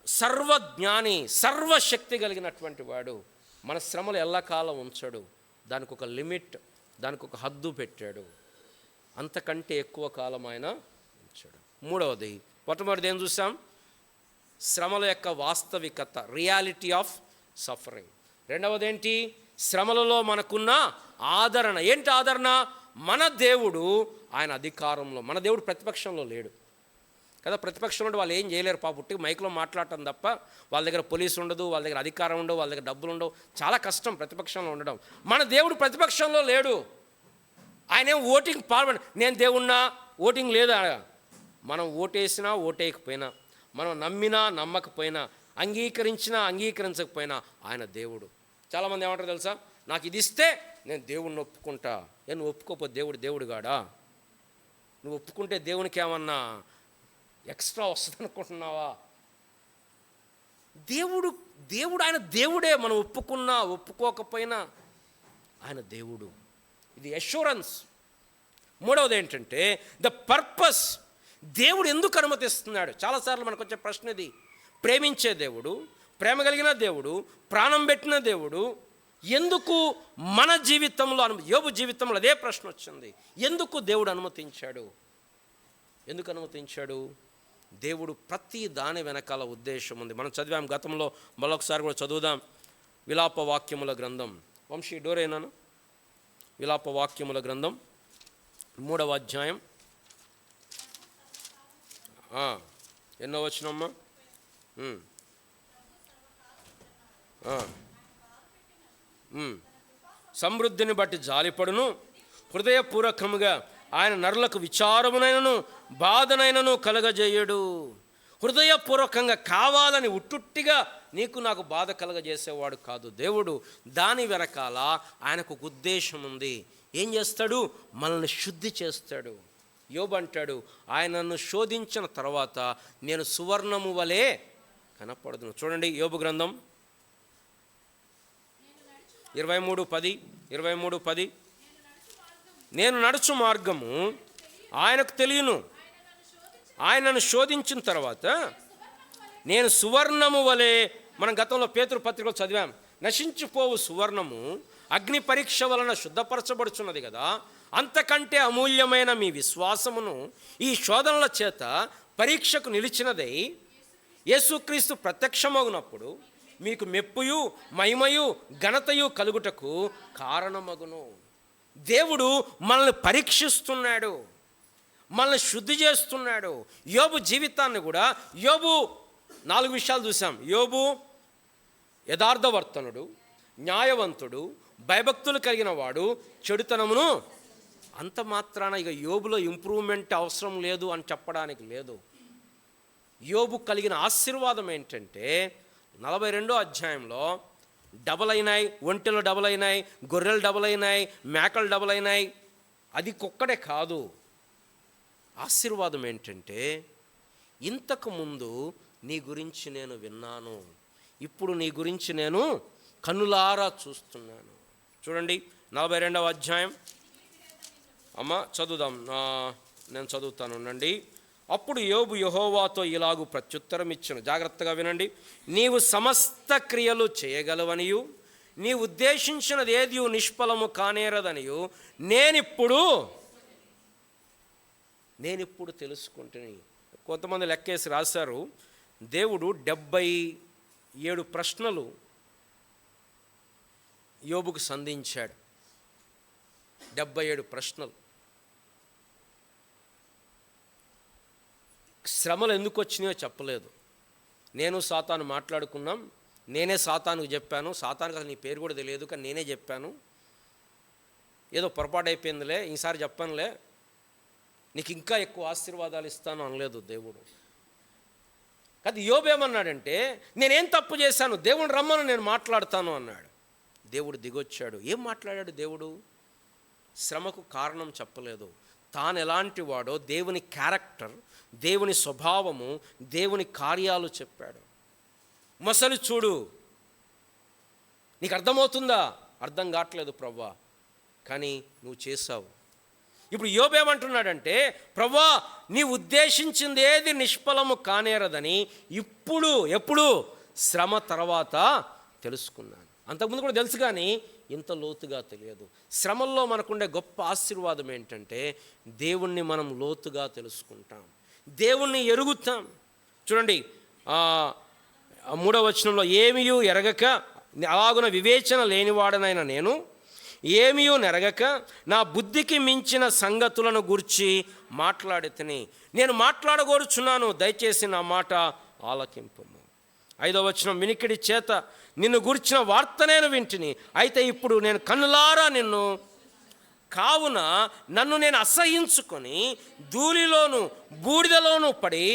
సర్వజ్ఞాని, సర్వశక్తి కలిగినటువంటి వాడు. మన శ్రమలు ఎల్లకాలం ఉంచడు. దానికి ఒక లిమిట్, దానికి ఒక హద్దు పెట్టాడు. అంతకంటే ఎక్కువ కాలం ఆయన ఉంచాడు. మూడవది, మొట్టమొదటిది ఏం చూసాం? శ్రమల యొక్క వాస్తవికత, రియాలిటీ ఆఫ్ సఫరింగ్. రెండవది ఏంటి? శ్రమలలో మనకున్న ఆదరణ. ఏంటి ఆదరణ? మన దేవుడు ఆయన అధికారంలో. మన దేవుడు ప్రతిపక్షంలో లేడు కదా. ప్రతిపక్షంలో ఉంటే వాళ్ళు ఏం చేయలేరు పాపుట్టి, మైక్లో మాట్లాడటం తప్ప. వాళ్ళ దగ్గర పోలీసు ఉండదు, వాళ్ళ దగ్గర అధికారం ఉండవు, వాళ్ళ దగ్గర డబ్బులు ఉండవు. చాలా కష్టం ప్రతిపక్షంలో ఉండడం. మన దేవుడు ప్రతిపక్షంలో లేడు. ఆయనేం ఓటింగ్ పాల్గొన, నేను దేవుణ్ణా, ఓటింగ్ లేదా. మనం ఓటేసినా ఓటేయకపోయినా, మనం నమ్మినా నమ్మకపోయినా, అంగీకరించినా అంగీకరించకపోయినా ఆయన దేవుడు. చాలామంది ఏమంటారు తెలుసా? నాకు ఇది ఇస్తే నేను దేవుణ్ణి ఒప్పుకుంటా. నువ్వు ఒప్పుకోకపోతే దేవుడు కాడా? నువ్వు ఒప్పుకుంటే దేవునికి ఏమన్నా ఎక్స్ట్రా వస్తుంది అనుకుంటున్నావా? దేవుడు దేవుడు ఆయన దేవుడే, మనం ఒప్పుకున్నా ఒప్పుకోకపోయినా ఆయన దేవుడు. ఇది అష్యూరెన్స్. మూడవది ఏంటంటే ద పర్పస్. దేవుడు ఎందుకు అనుమతిస్తున్నాడు? చాలాసార్లు మనకు వచ్చే ప్రశ్న ఇది. ప్రేమించే దేవుడు, ప్రేమ కలిగిన దేవుడు, ప్రాణం పెట్టిన దేవుడు ఎందుకు మన జీవితంలో యోబు జీవితంలో అదే ప్రశ్న వచ్చింది. ఎందుకు దేవుడు అనుమతించాడు? ఎందుకు అనుమతించాడు? దేవుడు ప్రతి దాని వెనకాల ఉద్దేశం ఉంది. మనం చదివాం గతంలో, మరొకసారి కూడా చదువుదాం. విలాప వాక్యముల గ్రంథం, వంశీ డోరేనాను, విలాప వాక్యముల గ్రంథం 3వ అధ్యాయం ఎన్నో వచనమ్మా? సమృద్ధిని బట్టి జాలిపడును, హృదయపూర్వకముగా ఆయన నరులకు విచారమునైనను బాధనైనను కలగజేయడు. హృదయపూర్వకంగా కావాలని ఉట్టుట్టిగా నీకు నాకు బాధ కలగజేసేవాడు కాదు దేవుడు. దాని వెనకాల ఆయనకు ఉద్దేశం ఉంది. ఏం చేస్తాడు? మనల్ని శుద్ధి చేస్తాడు. యోబు అంటాడు, ఆయనను శోధించిన తర్వాత నేను సువర్ణము వలె కనపడదును. చూడండి యోబు గ్రంథం 23:10. నేను నడుచు మార్గము ఆయనకు తెలియను, ఆయనను శోధించిన తర్వాత నేను సువర్ణము వలె. మనం గతంలో పేతురు పత్రికలో చదివాం, నశించిపోవు సువర్ణము అగ్ని పరీక్ష వలన శుద్ధపరచబడుచున్నది కదా, అంతకంటే అమూల్యమైన మీ విశ్వాసమును ఈ శోధనల చేత పరీక్షకు నిలిచినదై యేసుక్రీస్తు ప్రత్యక్షమగునప్పుడు మీకు మెప్పుయు మహిమయు ఘనతయు కలుగుటకు కారణమగును. దేవుడు మనల్ని పరీక్షిస్తున్నాడు, మనల్ని శుద్ధి చేస్తున్నాడు. యోబు జీవితాన్ని కూడా, యోబు 4 విషయాలు చూసాం. యోబు యథార్థవర్తనుడు, న్యాయవంతుడు, భయభక్తులు కలిగిన వాడు, చెడుతనమును. అంత మాత్రాన ఇక యోబులో ఇంప్రూవ్మెంట్ అవసరం లేదు అని చెప్పడానికి లేదు. యోబు కలిగిన ఆశీర్వాదం ఏంటంటే 42వ అధ్యాయంలో డబల్ అయినాయి, ఒంటెలు డబల్ అయినాయి, గొర్రెలు డబల్ అయినాయి, మేకలు డబల్ అయినాయి. అది ఒక్కడే కాదు. ఆశీర్వాదం ఏంటంటే ఇంతకుముందు నీ గురించి నేను విన్నాను, ఇప్పుడు నీ గురించి నేను కన్నులారా చూస్తున్నాను. చూడండి 42వ అధ్యాయం. అమ్మ చదువుదాం, నేను చదువుతాను ఉండండి. అప్పుడు యోబు యెహోవాతో ఇలాగు ప్రత్యుత్తరం ఇచ్చెను. జాగ్రత్తగా వినండి. నీవు సమస్త క్రియలు చేయగలవనియు నీ ఉద్దేశించినది ఏది నిష్ఫలము కానేరదనియు నేనిప్పుడు తెలుసుకుంటుని. కొంతమంది లెక్కేసి రాశారు, దేవుడు 77 ప్రశ్నలు యోబుకు సంధించాడు. 77 ప్రశ్నలు. శ్రమలు ఎందుకు వచ్చినాయో చెప్పలేదు. నేను సాతాను మాట్లాడుకున్నాం, నేనే సాతానుకు చెప్పాను. సాతానుకు అసలు నీ పేరు కూడా తెలియదు, కానీ నేనే చెప్పాను. ఏదో పొరపాటు అయిపోయిందిలే, ఈసారి చెప్పానులే, నీకు ఇంకా ఎక్కువ ఆశీర్వాదాలు ఇస్తాను అనలేదు దేవుడు. అది యోబు ఏమన్నాడంటే, నేనేం తప్పు చేశాను, దేవుడు రమ్మను, నేను మాట్లాడతాను అన్నాడు. దేవుడు దిగొచ్చాడు. ఏం మాట్లాడాడు దేవుడు? శ్రమకు కారణం చెప్పలేదు. తాను ఎలాంటి వాడో, దేవుని క్యారెక్టర్, దేవుని స్వభావము, దేవుని కార్యాలు చెప్పాడు. మొసలు చూడు, నీకు అర్థమవుతుందా? అర్థం కావట్లేదు ప్రభువా, కానీ నువ్వు చేశావు. ఇప్పుడు యోబు ఏమంటున్నాడంటే, ప్రభువా నీ ఉద్దేశించింది ఏది నిష్ఫలము కానేరదని ఎప్పుడు శ్రమ తర్వాత తెలుసుకున్నాను. అంతకుముందు కూడా తెలుసు, కానీ ఇంత లోతుగా తెలియదు. శ్రమల్లో మనకుండే గొప్ప ఆశీర్వాదం ఏంటంటే దేవుణ్ణి మనం లోతుగా తెలుసుకుంటాం, దేవుణ్ణి ఎరుగుతాం. చూడండి 3వ వచనంలో, ఏమియూ ఎరగక అలాగున వివేచన లేనివాడనైన నేను ఏమియూ నెరగక నా బుద్ధికి మించిన సంగతులను గూర్చి మాట్లాడితిని. నేను మాట్లాడగోరుచున్నాను, దయచేసి నా మాట ఆలకింపుము. 5వ వచనం, వినికిడి చేత నిన్ను గూర్చిన వార్త నేను వింటిని, అయితే ఇప్పుడు నేను కన్నులారా నిన్ను కావున నన్ను నేను అసహించుకొని ధూళిలోను బూడిదలోను పడి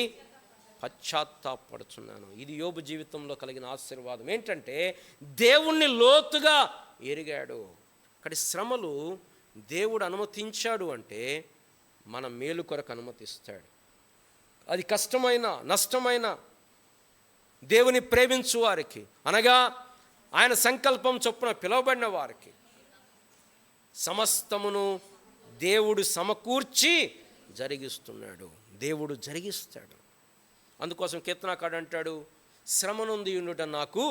పశ్చాత్తాపడుచున్నాను. ఇది యోబు జీవితంలో కలిగిన ఆశీర్వాదం. ఏంటంటే దేవుణ్ణి లోతుగా ఎరిగాడు. అక్కడి శ్రమలు దేవుడు అనుమతించాడు అంటే మన మేలు కొరకు అనుమతిస్తాడు. అది కష్టమైన, నష్టమైన, దేవుని ప్రేమించు వారికి, అనగా ఆయన సంకల్పం చొప్పున పిలువబడిన వారికి సమస్తమును దేవుడు సమకూర్చి జరిగిస్తున్నాడు. దేవుడు జరిగిస్తాడు. అందుకోసం కీర్తనకారుడు అంటాడు, శ్రమ నొంది ఉండుట నాకు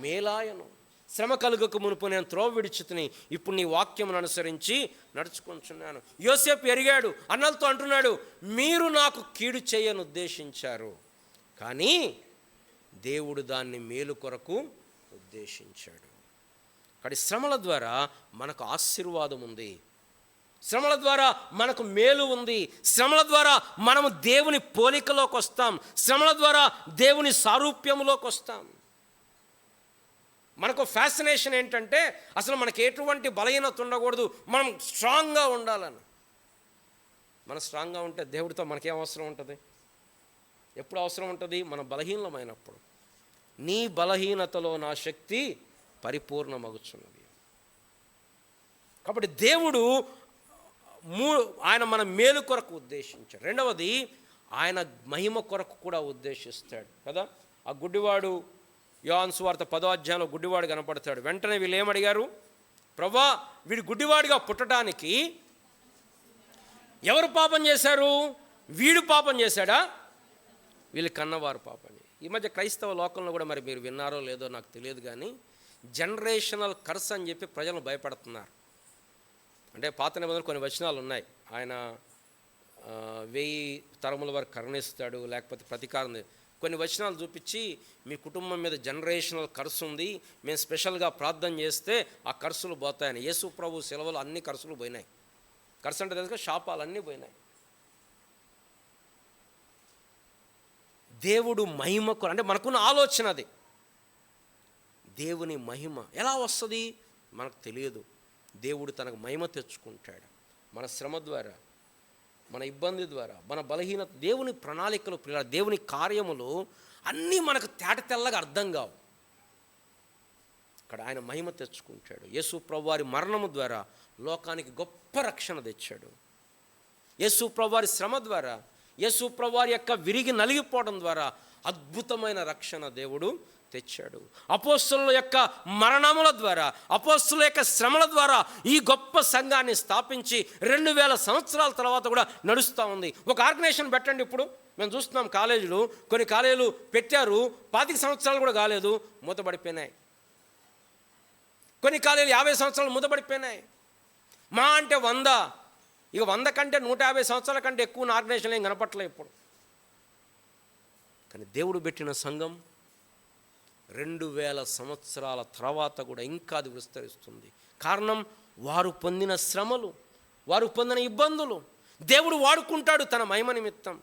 మేలాయను, శ్రమ కలుగక మునుపు నేను త్రోవ విడిచితిని, ఇప్పుడు నీ వాక్యమును అనుసరించి నడుచుకుంటున్నాను. యోసేపు ఎరిగాడు, అన్నలతో అంటున్నాడు, మీరు నాకు కీడు చేయను ఉద్దేశించారు, కానీ దేవుడు దాన్ని మేలు కొరకు ఉద్దేశించాడు. కాబట్టి శ్రమల ద్వారా మనకు ఆశీర్వాదం ఉంది, శ్రమల ద్వారా మనకు మేలు ఉంది, శ్రమల ద్వారా మనము దేవుని పోలికలోకి వస్తాం, శ్రమల ద్వారా దేవుని సారూప్యములోకి వస్తాం. మనకు ఫ్యాసినేషన్ ఏంటంటే అసలు మనకు ఎటువంటి బలహీనత ఉండకూడదు, మనం స్ట్రాంగ్గా ఉండాలని. మనం స్ట్రాంగ్గా ఉంటే దేవుడితో మనకేం అవసరం ఉంటుంది? ఎప్పుడు అవసరం ఉంటుంది? మన బలహీనమైనప్పుడు. నీ బలహీనతలో నా శక్తి పరిపూర్ణమగుచున్నది. కాబట్టి దేవుడు ఆయన మన మేలు కొరకు ఉద్దేశించాడు. రెండవది, ఆయన మహిమ కొరకు కూడా ఉద్దేశిస్తాడు కదా. ఆ గుడ్డివాడు యోహాను సువార్త 10వ అధ్యాయంలో గుడ్డివాడు కనపడతాడు. వెంటనే వీళ్ళు ఏమడిగారు? ప్రభువా, వీడు గుడ్డివాడిగా పుట్టడానికి ఎవరు పాపం చేశారు? వీడు పాపం చేశాడా, వీళ్ళు కన్నవారు పాపం? ఈ మధ్య క్రైస్తవ లోకంలో కూడా, మరి మీరు విన్నారో లేదో నాకు తెలియదు కానీ, జనరేషనల్ కర్స్ అని చెప్పి ప్రజలను భయపడుతున్నారు. అంటే పాత నిబంధనలు కొన్ని వచనాలు ఉన్నాయి, ఆయన 1000 తరముల వరకు కరుణిస్తాడు, లేకపోతే ప్రతీకారం. కొన్ని వచనాలు చూపించి మీ కుటుంబం మీద జనరేషనల్ కర్సు ఉంది, మేము స్పెషల్గా ప్రార్థన చేస్తే ఆ కర్సులు పోతాయని. యేసు ప్రభు సెలవులు అన్ని కర్సులు పోయినాయి. కర్సు అంటే తెలుసుగా, శాపాలన్నీ పోయినాయి. దేవుడు మహిమకు, అంటే మనకున్న ఆలోచన అది. దేవుని మహిమ ఎలా వస్తుంది మనకు తెలియదు. దేవుడు తనకు మహిమ తెచ్చుకుంటాడు మన శ్రమ ద్వారా, మన ఇబ్బంది ద్వారా, మన బలహీనత. దేవుని ప్రణాళికలు, దేవుని కార్యములు అన్నీ మనకు తేటతెల్లగా అర్థం కావు. ఇక్కడ ఆయన మహిమ తెచ్చుకుంటాడు. యేసు ప్రభువారి మరణము ద్వారా లోకానికి గొప్ప రక్షణ తెచ్చాడు. యేసు ప్రభువారి శ్రమ ద్వారా, యేసు ప్రభువారి యొక్క విరిగి నలిగిపోవడం ద్వారా అద్భుతమైన రక్షణ దేవుడు తెచ్చాడు. అపోస్తలుల యొక్క మరణముల ద్వారా, అపోస్తలుల యొక్క శ్రమల ద్వారా ఈ గొప్ప సంఘాన్ని స్థాపించి 2000 సంవత్సరాల తర్వాత కూడా నడుస్తూ ఉంది. ఒక ఆర్గనైజేషన్ పెట్టండి. ఇప్పుడు మేము చూస్తున్నాం కాలేజీలు, కొన్ని కాలేజీలు పెట్టారు, 25 సంవత్సరాలు కూడా కాలేదు, మూతపడిపోయినాయి. కొన్ని కాలేజీలు 50 సంవత్సరాలు మూతపడిపోయినాయి. మా అంటే 100, ఇక 100 కంటే 150 సంవత్సరాల కంటే ఎక్కువ ఆర్గనైజేషన్ ఏం కనపట్లేదు ఇప్పుడు. కానీ దేవుడు పెట్టిన సంఘం 2000 సంవత్సరాల తర్వాత కూడా ఇంకా అది విస్తరిస్తుంది. కారణం, వారు పొందిన శ్రమలు, వారు పొందిన ఇబ్బందులు దేవుడు వాడుకుంటాడు తన మహిమ నిమిత్తం.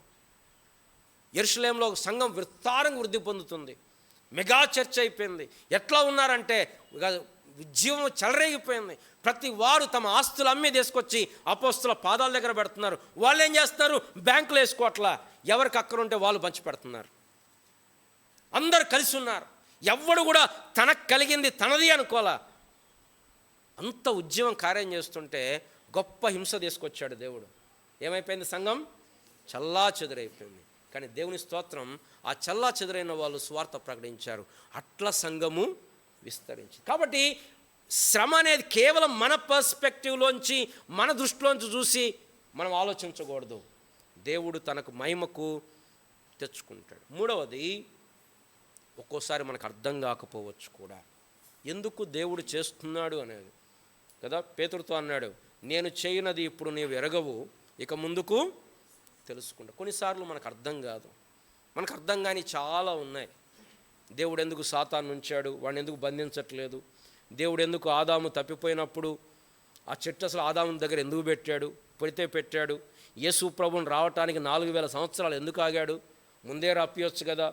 యెరూషలేంలో సంఘం విస్తారంగా వృద్ధి పొందుతుంది, మెగా చర్చ్ అయిపోయింది. ఎట్లా ఉన్నారంటే జీవం చెలరేగిపోయింది. ప్రతి వారు తమ ఆస్తులు అమ్మి తీసుకొచ్చి అపోస్తుల పాదాల దగ్గర పెడుతున్నారు. వాళ్ళు ఏం చేస్తున్నారు? బ్యాంకులు వేసుకోవట్లా, ఎవరికి అక్కరుంటే వాళ్ళు పంచి పెడుతున్నారు. అందరు కలిసి ఉన్నారు. ఎవ్వడు కూడా తనకు కలిగింది తనది అనుకోలా. అంత ఉద్యమం కార్యం చేస్తుంటే గొప్ప హింస తీసుకొచ్చాడు దేవుడు. ఏమైపోయింది? సంఘం చల్లా చెదురైపోయింది. కానీ దేవుని స్తోత్రం, ఆ చల్లా చెదురైన వాళ్ళు స్వార్థ ప్రకటించారు, అట్లా సంఘము విస్తరించింది. కాబట్టి శ్రమ అనేది కేవలం మన పర్స్పెక్టివ్లోంచి, మన దృష్టిలోంచి చూసి మనం ఆలోచించకూడదు. దేవుడు తనకు మహిమకు తెచ్చుకుంటాడు. మూడవది, ఒక్కోసారి మనకు అర్థం కాకపోవచ్చు కూడా ఎందుకు దేవుడు చేస్తున్నాడు అనేది కదా. పేతురుతో అన్నాడు, నేను చేయనది ఇప్పుడు నీవు ఎరగవు, ఇక ముందుకు తెలుసుకుంటా. కొన్నిసార్లు మనకు అర్థం కాదు, మనకు అర్థం కాని చాలా ఉన్నాయి. దేవుడు ఎందుకు సాతాను ఉంచాడు, వాడిని ఎందుకు బంధించట్లేదు, దేవుడు ఎందుకు ఆదాము తప్పిపోయినప్పుడు ఆ చెట్టు అసలు ఆదాము దగ్గర ఎందుకు పెట్టాడు, పెట్టాడు. యేసు ప్రభువుని రావటానికి 4000 సంవత్సరాలు ఎందుకు ఆగాడు, ముందే రప్పియొచ్చు కదా.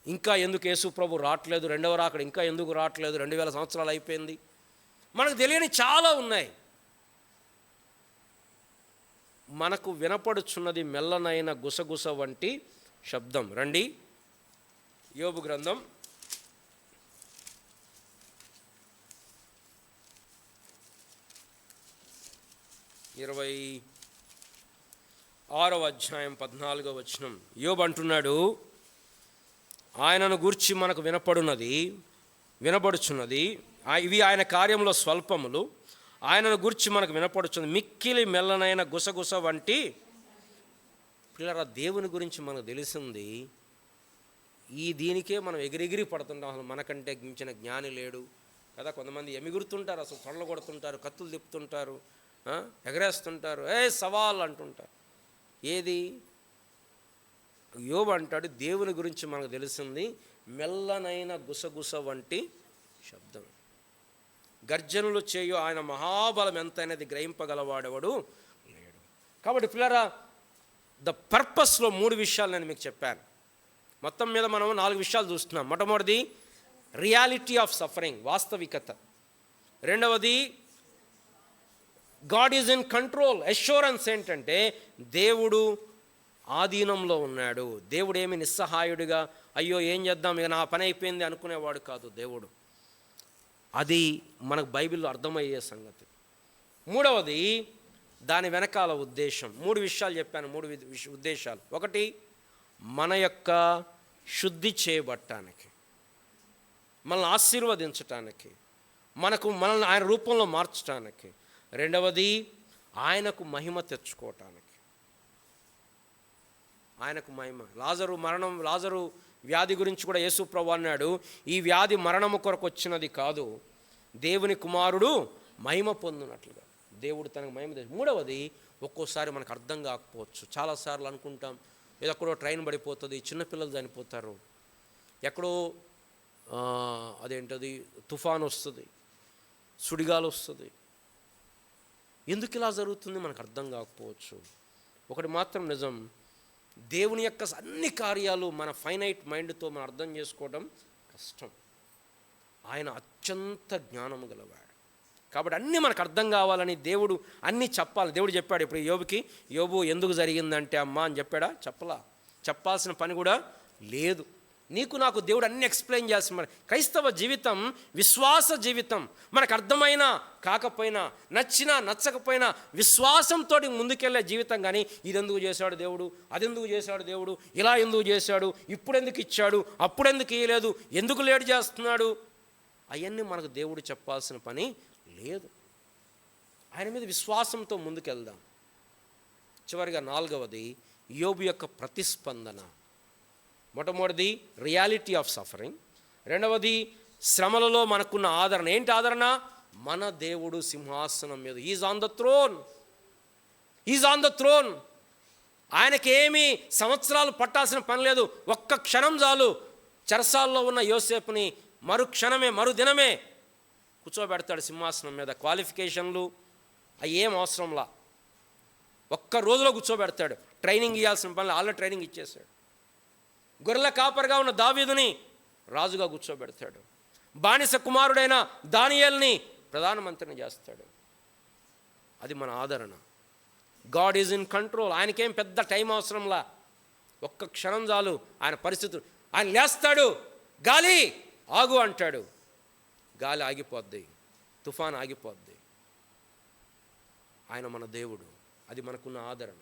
ఇంకా ఎందుకు యేసు ప్రభు రావట్లేదు, రెండవ రాకడ ఇంకా ఎందుకు రావట్లేదు, 2000 సంవత్సరాలు అయిపోయింది. మనకు తెలియని చాలా ఉన్నాయి. మనకు వినపడుచున్నది మెల్లనైన గుసగుస వంటి శబ్దం. రండి, యోబు గ్రంథం 26వ అధ్యాయం 14వ వచనం. యోబు అంటున్నాడు, ఆయనను గూర్చి మనకు వినబడుచున్నది. ఇవి ఆయన కార్యంలో స్వల్పములు. ఆయనను గూర్చి మనకు వినపడుచున్నది మిక్కిలి మెల్లనైన గుసగుస వంటి. పిల్లరా, దేవుని గురించి మనకు తెలిసింది దీనికే మనం ఎగిరెగిరి పడుతుంటాం. అసలు మనకంటే మించిన జ్ఞాని లేడు కదా. కొంతమంది ఎమిగురుతుంటారు, అసలు తొడలు కొడుతుంటారు, కత్తులు తిప్పుతుంటారు, ఎగరేస్తుంటారు, సవాల్ అంటుంటారు. ఏది? యోబు అంటాడు, దేవుని గురించి మనకు తెలిసింది మెల్లనైన గుసగుస వంటి శబ్దం. గర్జనలు చేయు ఆయన మహాబలం ఎంతైనది గ్రహింపగలవాడెవడు లేడు. కాబట్టి పిల్లరా, ద పర్పస్లో 3 విషయాలు నేను మీకు చెప్పాను. మొత్తం మీద మనం 4 విషయాలు చూస్తున్నాం. మొట్టమొదటిది రియాలిటీ ఆఫ్ సఫరింగ్, వాస్తవికత. రెండవది God is in control, assurance. ఏంటంటే దేవుడు ఆధీనంలో ఉన్నాడు. దేవుడు ఏమి నిస్సహాయుడిగా అయ్యో ఏం చేద్దాం ఇక నా పని అయిపోయింది అనుకునేవాడు కాదు దేవుడు. అది మనకు బైబిల్లో అర్థమయ్యే సంగతి. మూడవది దాని వెనకాల ఉద్దేశం. 3 విషయాలు చెప్పాను, 3 ఉద్దేశాలు. ఒకటి, మన యొక్క శుద్ధి చేయబట్టడానికి, మనల్ని ఆశీర్వదించటానికి, మనల్ని ఆయన రూపంలో మార్చడానికి. రెండవది, ఆయనకు మహిమ తెచ్చుకోవటానికి. ఆయనకు మహిమ. లాజరు వ్యాధి గురించి కూడా యేసు ప్రభువు అన్నాడు, ఈ వ్యాధి మరణము కొరకు వచ్చినది కాదు, దేవుని కుమారుడు మహిమ పొందినట్లుగా. దేవుడు తనకు మహిమ తెచ్చు. మూడవది, ఒక్కోసారి మనకు అర్థం కాకపోవచ్చు. చాలాసార్లు అనుకుంటాం ఎక్కడో ట్రైన్ పడిపోతుంది, చిన్నపిల్లలు చనిపోతారు, ఎక్కడో అదేంటది తుఫాను వస్తుంది, సుడిగాలు వస్తుంది. ఎందుకు ఇలా జరుగుతుంది మనకు అర్థం కాకపోవచ్చు. ఒకటి మాత్రం నిజం, దేవుని యొక్క అన్ని కార్యాలు మన ఫైనైట్ మైండ్తో మనం అర్థం చేసుకోవడం కష్టం. ఆయన అత్యంత జ్ఞానము గలవాడు. కాబట్టి అన్నీ మనకు అర్థం కావాలని దేవుడు అన్నీ చెప్పాలి. దేవుడు చెప్పాడు ఇప్పుడు యోబు ఎందుకు జరిగిందంటే అమ్మా అని చెప్పాడా? చెప్పాల్సిన పని కూడా లేదు. నీకు నాకు దేవుడు అన్నీ ఎక్స్ప్లెయిన్ చేస్తున్నారు. క్రైస్తవ జీవితం విశ్వాస జీవితం. మనకు అర్థమైనా కాకపోయినా, నచ్చినా నచ్చకపోయినా విశ్వాసంతో ముందుకెళ్ళే జీవితం. కానీ ఇదెందుకు చేశాడు దేవుడు, అదెందుకు చేశాడు దేవుడు, ఇలా ఎందుకు చేశాడు, ఇప్పుడు ఎందుకు ఇచ్చాడు, అప్పుడు ఎందుకు ఇవ్వలేదు, ఎందుకు లేట్ చేస్తున్నాడు, అవన్నీ మనకు దేవుడు చెప్పాల్సిన పని లేదు. ఆయన మీద విశ్వాసంతో ముందుకెళ్దాం. చివరిగా 4వది యోబు యొక్క ప్రతిస్పందన. మొట్టమొదటిది రియాలిటీ ఆఫ్ సఫరింగ్. రెండవది శ్రమలలో మనకున్న ఆదరణ. ఏంటి ఆదరణ? మన దేవుడు సింహాసనం మీద, ఈజ్ ఆన్ ద థ్రోన్. ఆయనకేమీ సంవత్సరాలు పట్టాల్సిన పని లేదు. ఒక్క క్షణం చాలు చెరసాల్లో ఉన్న యోసేపుని మరుదినమే కూర్చోబెడతాడు సింహాసనం మీద. క్వాలిఫికేషన్లు అవి ఏం అవసరంలా, ఒక్క రోజులో కూర్చోబెడతాడు. ట్రైనింగ్ ఇవ్వాల్సిన పనులు ఆల్రెడీ ట్రైనింగ్ ఇచ్చేశాడు. గొర్రెల కాపరిగా ఉన్న దావీదుని రాజుగా కూర్చోబెడతాడు. బానిస కుమారుడైన దానియేలుని ప్రధానమంత్రిని చేస్తాడు. అది మన ఆదరణ. God is in control. ఆయనకేం పెద్ద టైం అవసరంలా, ఒక్క క్షణం చాలు. ఆయన పరిస్థితులు, ఆయన లేస్తాడు, గాలి ఆగు అంటాడు, గాలి ఆగిపోద్ది, తుఫాన్ ఆగిపోద్ది. ఆయన మన దేవుడు. అది మనకున్న ఆదరణ.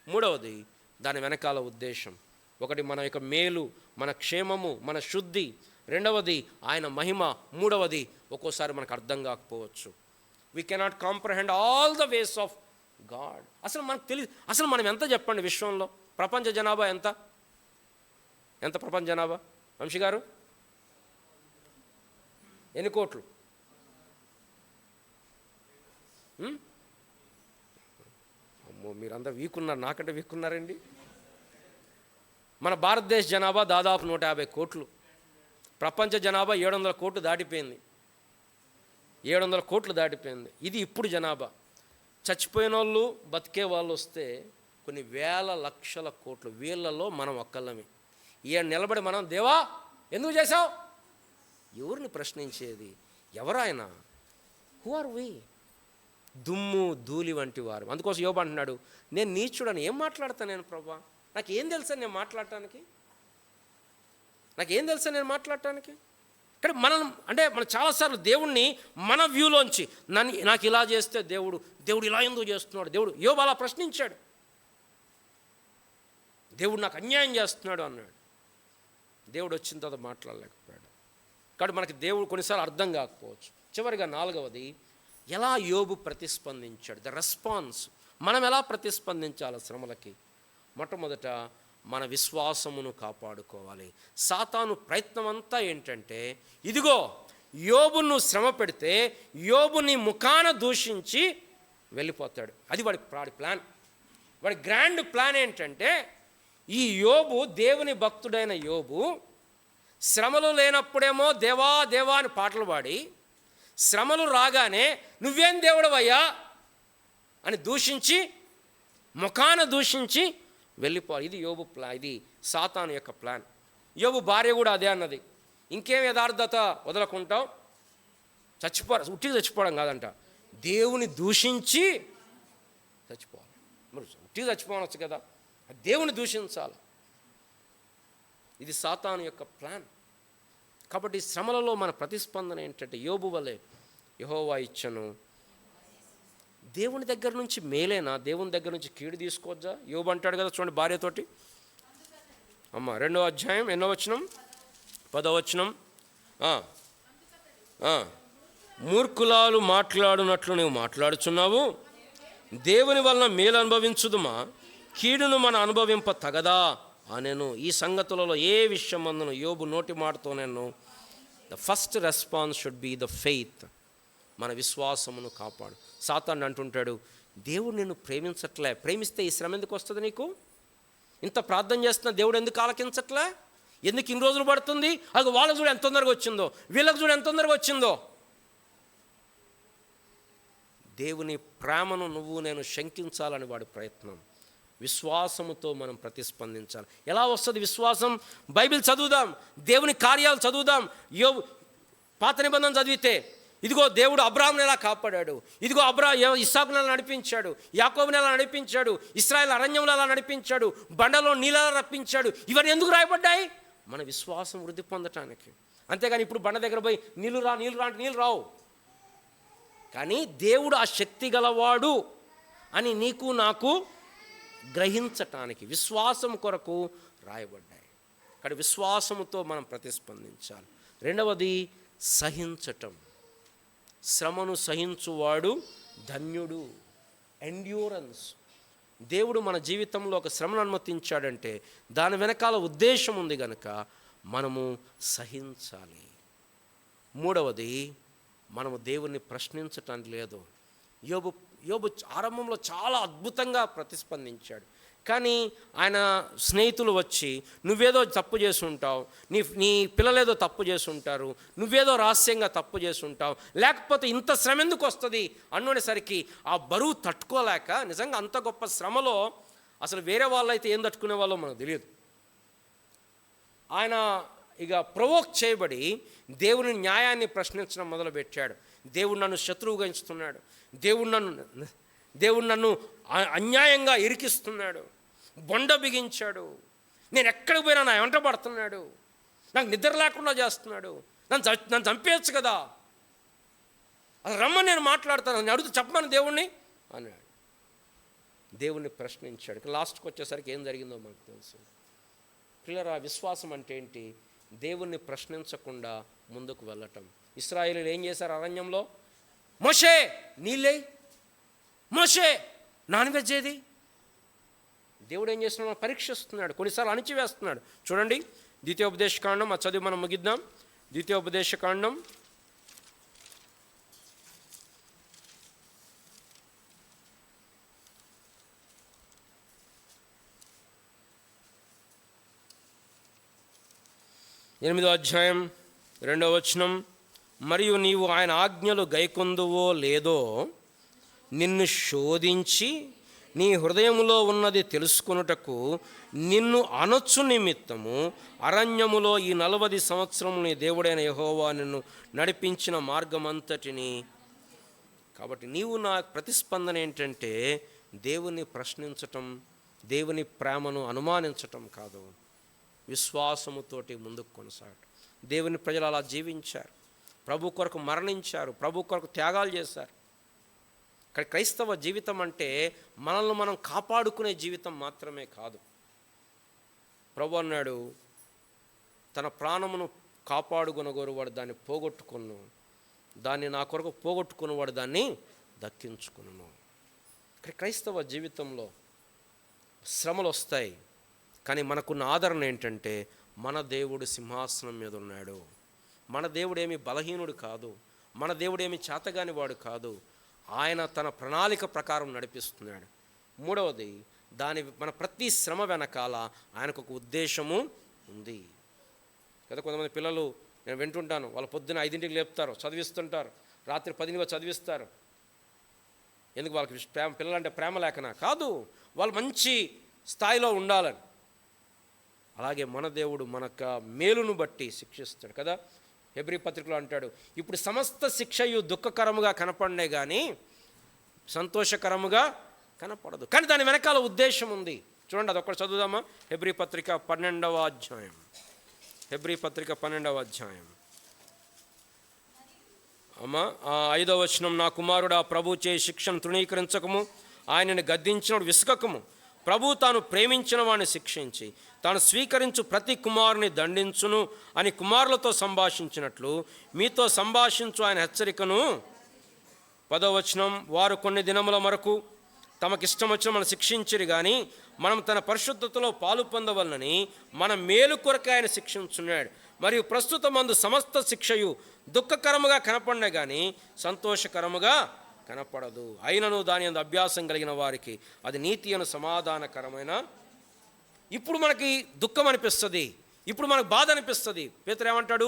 మూడవది దాని వెనకాల ఉద్దేశం. ఒకటి మన యొక్క మేలు, మన క్షేమము, మన శుద్ధి. రెండవది ఆయన మహిమ. మూడవది ఒక్కోసారి మనకు అర్థం కాకపోవచ్చు. We cannot comprehend all the ways of God. అసలు మనకు తెలియదు. అసలు మనం ఎంత చెప్పండి విశ్వంలో? ప్రపంచ జనాభా ఎంత ప్రపంచ జనాభా? వంశీ గారు ఎన్ని కోట్లు? అమ్మో, మీరంతా వీకున్నారు, నాకంటే వీకున్నారండి. మన భారతదేశ జనాభా దాదాపు 150 కోట్లు. ప్రపంచ జనాభా 700 కోట్లు దాటిపోయింది. 700 కోట్లు దాటిపోయింది. ఇది ఇప్పుడు జనాభా. చచ్చిపోయిన వాళ్ళు, బతికే వాళ్ళు వస్తే కొన్ని వేల లక్షల కోట్లు. వీళ్ళలో మనం ఒక్కళ్ళమే. ఈయన నిలబడి మనం దేవా ఎందుకు చేశావు? ఎవరిని ప్రశ్నించేది? ఎవరాయన? హూ ఆర్ వి? దుమ్ము ధూళి వంటి వారు. అందుకోసం యోబు అంటున్నాడు, నేను నీచుడని ఏం మాట్లాడతాను నేను ప్రభా? నాకేం తెలుసా నేను మాట్లాడటానికి? ఇక్కడ మనం చాలాసార్లు దేవుణ్ణి మన వ్యూలోంచి నాకు ఇలా చేస్తే దేవుడు ఇలా ఎందుకు చేస్తున్నాడు, యోబు అలా ప్రశ్నించాడు. దేవుడు నాకు అన్యాయం చేస్తున్నాడు అన్నాడు. దేవుడు వచ్చిన తర్వాత మాట్లాడలేకపోయాడు. కాబట్టి మనకి దేవుడు కొన్నిసార్లు అర్థం కాకపోవచ్చు. చివరిగా 4వది, ఎలా యోబు ప్రతిస్పందించాడు, ద రెస్పాన్స్. మనం ఎలా ప్రతిస్పందించాలి శ్రమలకి? మొట్టమొదట మన విశ్వాసమును కాపాడుకోవాలి. సాతాను ప్రయత్నం అంతా ఏంటంటే, ఇదిగో యోబును శ్రమ పెడితే యోబుని ముఖాన దూషించి వెళ్ళిపోతాడు. అది వాడి ప్లాన్. వాడి గ్రాండ్ ప్లాన్ ఏంటంటే, ఈ యోబు, దేవుని భక్తుడైన యోబు, శ్రమలు లేనప్పుడేమో దేవా దేవా అని పాటలు పాడి, శ్రమలు రాగానే నువ్వేం దేవుడవయ్యా అని దూషించి, ముఖాన దూషించి వెళ్ళిపోవాలి. ఇది యోబు ఇది సాతాను యొక్క ప్లాన్. యోబు భార్య కూడా అదే అన్నది, ఇంకేం యథార్థత వదలకుంటావు, ఉట్టిగా చచ్చిపోవడం కాదంట, దేవుని దూషించి చచ్చిపోవాలి. మరి ఉట్టిగా చచ్చిపోవచ్చు కదా, దేవుని దూషించాలి. ఇది సాతాను యొక్క ప్లాన్. కాబట్టి శ్రమలలో మన ప్రతిస్పందన ఏంటంటే, యోబు వలె యెహోవా ఇచ్చను. దేవుని దగ్గర నుంచి మేలేనా, దేవుని దగ్గర నుంచి కీడు తీసుకోవచ్చా? యోబు అంటాడు కదా, చూడండి భార్యతోటి, అమ్మ 2వ అధ్యాయం 8వ వచనం 10వ వచనం, మూర్ఖులాలు మాట్లాడునట్లు నువ్వు మాట్లాడుచున్నావు, దేవుని వలన మేలు అనుభవించుదుమా, కీడును మన అనుభవింప తగదా అనెను. ఈ సంగతులలో ఏ విషయం అందును యోబు నోటి మాటతో నేను, the first response should be the faith. మన విశ్వాసమును కాపాడు. సాతాను అంటుంటాడు, దేవుడు నిన్ను ప్రేమించట్లే, ప్రేమిస్తే ఈ శ్రమ ఎందుకు వస్తుంది నీకు? ఇంత ప్రార్థన చేస్తున్నా దేవుడు ఎందుకు ఆలకించట్లే? ఎందుకు ఇన్ని రోజులు పడుతుంది? అది వాళ్ళకు చూడు ఎంత తొందరగా వచ్చిందో, వీళ్ళకు చూడు ఎంత తొందరగా వచ్చిందో. దేవుని ప్రేమను నువ్వు నేను శంకించాలని వాడి ప్రయత్నం. విశ్వాసముతో మనం ప్రతిస్పందించాలి. ఎలా వస్తుంది విశ్వాసం? బైబిల్ చదువుదాం, దేవుని కార్యాలు చదువుదాం. పాత నిబంధన చదివితే ఇదిగో దేవుడు అబ్రాహామును ఎలా కాపాడాడు, ఇదిగో ఇస్సాకును ఎలా నడిపించాడు, యాకోబుని ఎలా నడిపించాడు, ఇశ్రాయేలు అరణ్యంలో ఎలా నడిపించాడు, బండలో నీళ్ళలా రప్పించాడు. ఇవన్నీ ఎందుకు రాయబడ్డాయి? మన విశ్వాసం వృద్ధి పొందటానికి. అంతేగాని ఇప్పుడు బండ దగ్గర పోయి నీళ్ళు రావు. కానీ దేవుడు ఆ శక్తి గలవాడు అని నీకు నాకు గ్రహించటానికి విశ్వాసం కొరకు రాయబడ్డాయి. కానీ విశ్వాసముతో మనం ప్రతిస్పందించాలి. 2వది సహించటం. శ్రమను సహించువాడు ధన్యుడు. ఎండ్యూరెన్స్. దేవుడు మన జీవితంలో ఒక శ్రమను అనుమతించాడంటే దాని వెనకాల ఉద్దేశం ఉంది కనుక మనము సహించాలి. 3వది, మనము దేవుణ్ణి ప్రశ్నించటానికి లేదు. యోబు ఆరంభంలో చాలా అద్భుతంగా ప్రతిస్పందించాడు. కానీ ఆయన స్నేహితులు వచ్చి నువ్వేదో తప్పు చేసి ఉంటావు, నీ పిల్లలేదో తప్పు చేసి ఉంటారు, నువ్వేదో రహస్యంగా తప్పు చేసి ఉంటావు, లేకపోతే ఇంత శ్రమ ఎందుకు వస్తుంది అనుకునేసరికి ఆ బరువు తట్టుకోలేక, నిజంగా అంత గొప్ప శ్రమలో అసలు వేరే వాళ్ళైతే ఏం తట్టుకునే వాళ్ళో మనకు తెలియదు. ఆయన ఇక ప్రొవోక్ చేయబడి దేవుని న్యాయాన్ని ప్రశ్నించడం మొదలుపెట్టాడు. దేవుడు నన్ను శత్రువుగా ఎంచుతున్నాడు, దేవుడు నన్ను అన్యాయంగా ఇరికిస్తున్నాడు, బొండ బిగించాడు, నేను ఎక్కడికి పోయినా నా వెంట పడుతున్నాడు, నాకు నిద్ర లేకుండా చేస్తున్నాడు, నన్ను చంపేయచ్చు కదా, అది రమ్మని నేను మాట్లాడతాను, నేను అడుగుతూ చెప్పమని దేవుణ్ణి అన్నాడు. దేవుణ్ణి ప్రశ్నించాడు. లాస్ట్కి వచ్చేసరికి ఏం జరిగిందో మనకు తెలుసు. పిల్లరా, విశ్వాసం అంటే ఏంటి? దేవుణ్ణి ప్రశ్నించకుండా ముందుకు వెళ్ళటం. ఇశ్రాయేలీయులు ఏం చేశారు అరణ్యంలో? మోషే నీళ్ళేయ్, మోషే నాన్ వెజ్ ఏది? దేవుడు ఏం చేస్తున్నాడు? పరీక్షిస్తున్నాడు, కొన్నిసార్లు అణిచివేస్తున్నాడు. చూడండి ద్వితీయోపదేశకాండం, ఆ చదివి మనం ముగిద్దాం. ద్వితీయోపదేశకాండం 8వ అధ్యాయం 2వ వచనం, మరియు నీవు ఆయన ఆజ్ఞలు గైకొందువో లేదో నిన్ను శోధించి నీ హృదయములో ఉన్నది తెలుసుకొనుటకు నిన్ను అనొచ్చు నిమిత్తము అరణ్యములో ఈ 40 సంవత్సరములు నీ దేవుడైన యెహోవా నిన్ను నడిపించిన మార్గమంతటిని. కాబట్టి నీవు నా ప్రతిస్పందన ఏంటంటే దేవుని ప్రశ్నించటం, దేవుని ప్రేమను అనుమానించటం కాదు, విశ్వాసముతోటి ముందుకు కొనసాగటం. దేవుని ప్రజలు అలా జీవించారు, ప్రభు కొరకు మరణించారు, ప్రభు కొరకు త్యాగాలు చేశారు. క్రైస్తవ జీవితం అంటే మనల్ని మనం కాపాడుకునే జీవితం మాత్రమే కాదు. ప్రభు అన్నాడు, తన ప్రాణమును కాపాడుకొనగోరు వాడు దాన్ని పోగొట్టుకును, దాన్ని నా కొరకు పోగొట్టుకున్నవాడు దాన్ని దక్కించుకును. ఇక్కడ క్రైస్తవ జీవితంలో శ్రమలు వస్తాయి, కానీ మనకున్న ఆదరణ ఏంటంటే మన దేవుడు సింహాసనం మీద ఉన్నాడు. మన దేవుడేమి బలహీనుడు కాదు, మన దేవుడేమి చేతగాని వాడు కాదు. ఆయన తన ప్రణాళిక ప్రకారం నడిపిస్తున్నాడు. మూడవది, మన ప్రతి శ్రమ వెనకాల ఆయనకు ఒక ఉద్దేశము ఉంది కదా. కొంతమంది పిల్లలు నేను వింటుంటాను, వాళ్ళు పొద్దున్న 5ంటికి లేపుతారు, చదివిస్తుంటారు, రాత్రి 10కి చదివిస్తారు. ఎందుకు? వాళ్ళకి పిల్లలంటే ప్రేమ లేకనా? కాదు, వాళ్ళు మంచి స్థాయిలో ఉండాలని. అలాగే మన దేవుడు మనకు మేలును బట్టి శిక్షిస్తాడు కదా. హెబ్రీ పత్రికలో అంటాడు, ఇప్పుడు సమస్త శిక్షయు దుఃఖకరముగా కనపడినే కానీ సంతోషకరముగా కనపడదు, కానీ దాని వెనకాల ఉద్దేశం ఉంది. చూడండి, అది ఒక్కటి చదువుదామా. హెబ్రీ పత్రిక 12వ అధ్యాయం. హెబ్రీ పత్రిక 12వ అధ్యాయం అమ్మా 5వ వచనం. నా కుమారుడా, ప్రభు చే శిక్షను తృణీకరించకము, ఆయనను గద్దించినప్పుడు విసుకకము. ప్రభు తాను ప్రేమించిన వాడిని శిక్షించి తాను స్వీకరించు ప్రతి కుమారుని దండించును అని కుమారులతో సంభాషించినట్లు మీతో సంభాషించు ఆయన హెచ్చరికను. 10వ వచనం. వారు కొన్ని దినముల వరకు తమకిష్టం వచ్చిన మనం శిక్షించిరి కానీ మనం తన పరిశుద్ధతలో పాలు పొందవలనని మన మేలు కొరకు ఆయన శిక్షించున్నాడు. మరియు ప్రస్తుతమందు సమస్త శిక్షయు దుఃఖకరముగా కనపడిన కానీ సంతోషకరముగా కనపడదు. అయినను దాని అందు అభ్యాసం కలిగిన వారికి అది నీతి అను సమాధానకరమైన. ఇప్పుడు మనకి దుఃఖం అనిపిస్తుంది, ఇప్పుడు మనకు బాధ అనిపిస్తుంది. పేతురు ఏమంటాడు?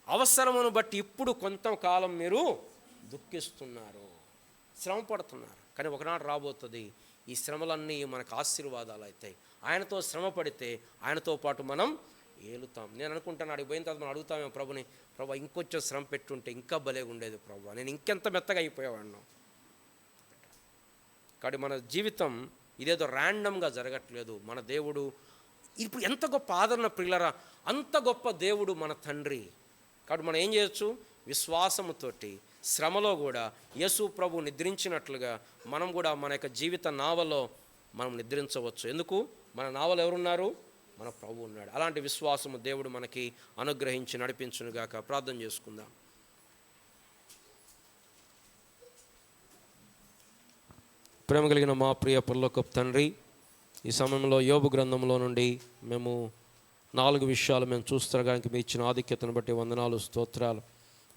అవసరమును బట్టి ఇప్పుడు కొంతకాలం మీరు దుఃఖిస్తున్నారు, శ్రమ పడుతున్నారు, కానీ ఒకనాడు రాబోతుంది ఈ శ్రమలన్నీ మనకు ఆశీర్వాదాలు అవుతాయి. ఆయనతో శ్రమ పడితే ఆయనతో పాటు మనం ఏలుతాం. నేను అనుకుంటాను, అడిగి పోయిన తర్వాత మనం అడుగుతామేమో ప్రభుని, ప్రభు ఇంకొంచెం శ్రమ పెట్టుంటే ఇంకా భలే ఉండేది ప్రభు, నేను ఇంకెంత మెత్తగా అయిపోయేవాడిను. కాబట్టి మన జీవితం ఇదేదో ర్యాండమ్గా జరగట్లేదు. మన దేవుడు ఇప్పుడు ఎంత గొప్ప ఆదరణ ప్రియులరా, అంత గొప్ప దేవుడు మన తండ్రి. కాబట్టి మనం ఏం చేయొచ్చు? విశ్వాసముతోటి శ్రమలో కూడా యేసు ప్రభు నిద్రించినట్లుగా మనం కూడా మన యొక్క జీవిత నావలో మనం నిద్రించవచ్చు. ఎందుకు? మన నావలో ఎవరున్నారు? మన ప్రభు ఉన్నాడు. అలాంటి విశ్వాసము దేవుడు మనకి అనుగ్రహించి నడిపించునుగాక. ప్రార్థన చేసుకుందాం. ప్రేమ కలిగిన మా ప్రియ పరలోకపు తండ్రి, ఈ సమయంలో యోబు గ్రంథంలో నుండి మేము 4 విషయాలు మేము చూస్తడానికి మీ ఇచ్చిన ఆధిక్యతను బట్టి వందనాలు, స్తోత్రాలు.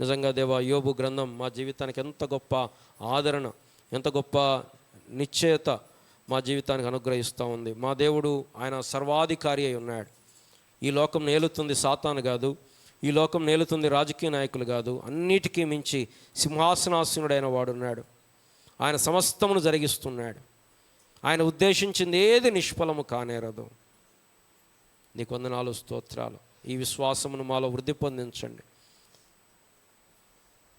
నిజంగా దేవా, యోబు గ్రంథం మా జీవితానికి ఎంత గొప్ప ఆదరణ, ఎంత గొప్ప నిశ్చయత మా జీవితానికి అనుగ్రహిస్తూ ఉంది. మా దేవుడు ఆయన సర్వాధికారి అయి ఉన్నాడు. ఈ లోకం నేలుతుంది సాతాను కాదు, ఈ లోకం నేలుతుంది రాజకీయ నాయకులు కాదు, అన్నిటికీ మించి సింహాసనాసీనుడైన వాడు ఉన్నాడు. ఆయన సమస్తమును జరిగిస్తున్నాడు. ఆయన ఉద్దేశించింది ఏది నిష్ఫలము కానేరదు. నీకు వందనాలు, స్తోత్రాలు. ఈ విశ్వాసమును మాలో వృద్ధి పొందించండి.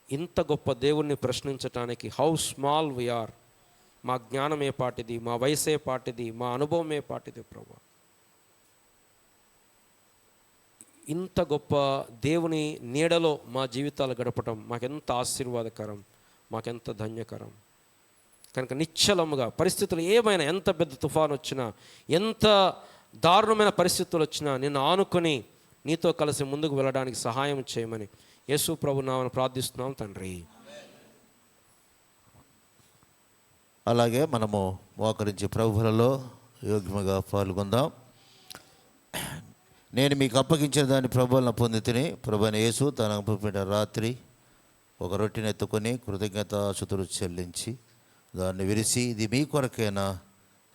ఇంత గొప్ప దేవుణ్ణి ప్రశ్నించటానికి హౌ స్మాల్ వీఆర్, మా జ్ఞానం ఏ పాటిది, మా వయసే పాటిది, మా అనుభవం ఏ పాటిది ప్రభు. ఇంత గొప్ప దేవుని నీడలో మా జీవితాలు గడపటం మాకెంత ఆశీర్వాదకరం, మాకెంత ధన్యకరం. కనుక నిశ్చలముగా పరిస్థితులు ఏమైనా, ఎంత పెద్ద తుఫాను వచ్చినా, ఎంత దారుణమైన పరిస్థితులు వచ్చినా నిన్ను ఆనుకొని నీతో కలిసి ముందుకు వెళ్ళడానికి సహాయం చేయమని యేసు ప్రభు నామమున ప్రార్థిస్తున్నాం తండ్రి. అలాగే మనము మోకరించి ప్రభువులలో యోగ్యముగా పాల్గొందాం. నేను మీకు అప్పగించిన దాన్ని ప్రభువులను పొందితిని. ప్రభువైన యేసు తన అప్పగించిన రాత్రి ఒక రొట్టెను ఎత్తుకొని కృతజ్ఞతాస్తుతులు చెల్లించి దాన్ని విరిసి, ఇది మీ కొరకైనా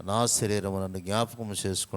నా శరీరము, నన్ను జ్ఞాపకం చేసుకుంటాను.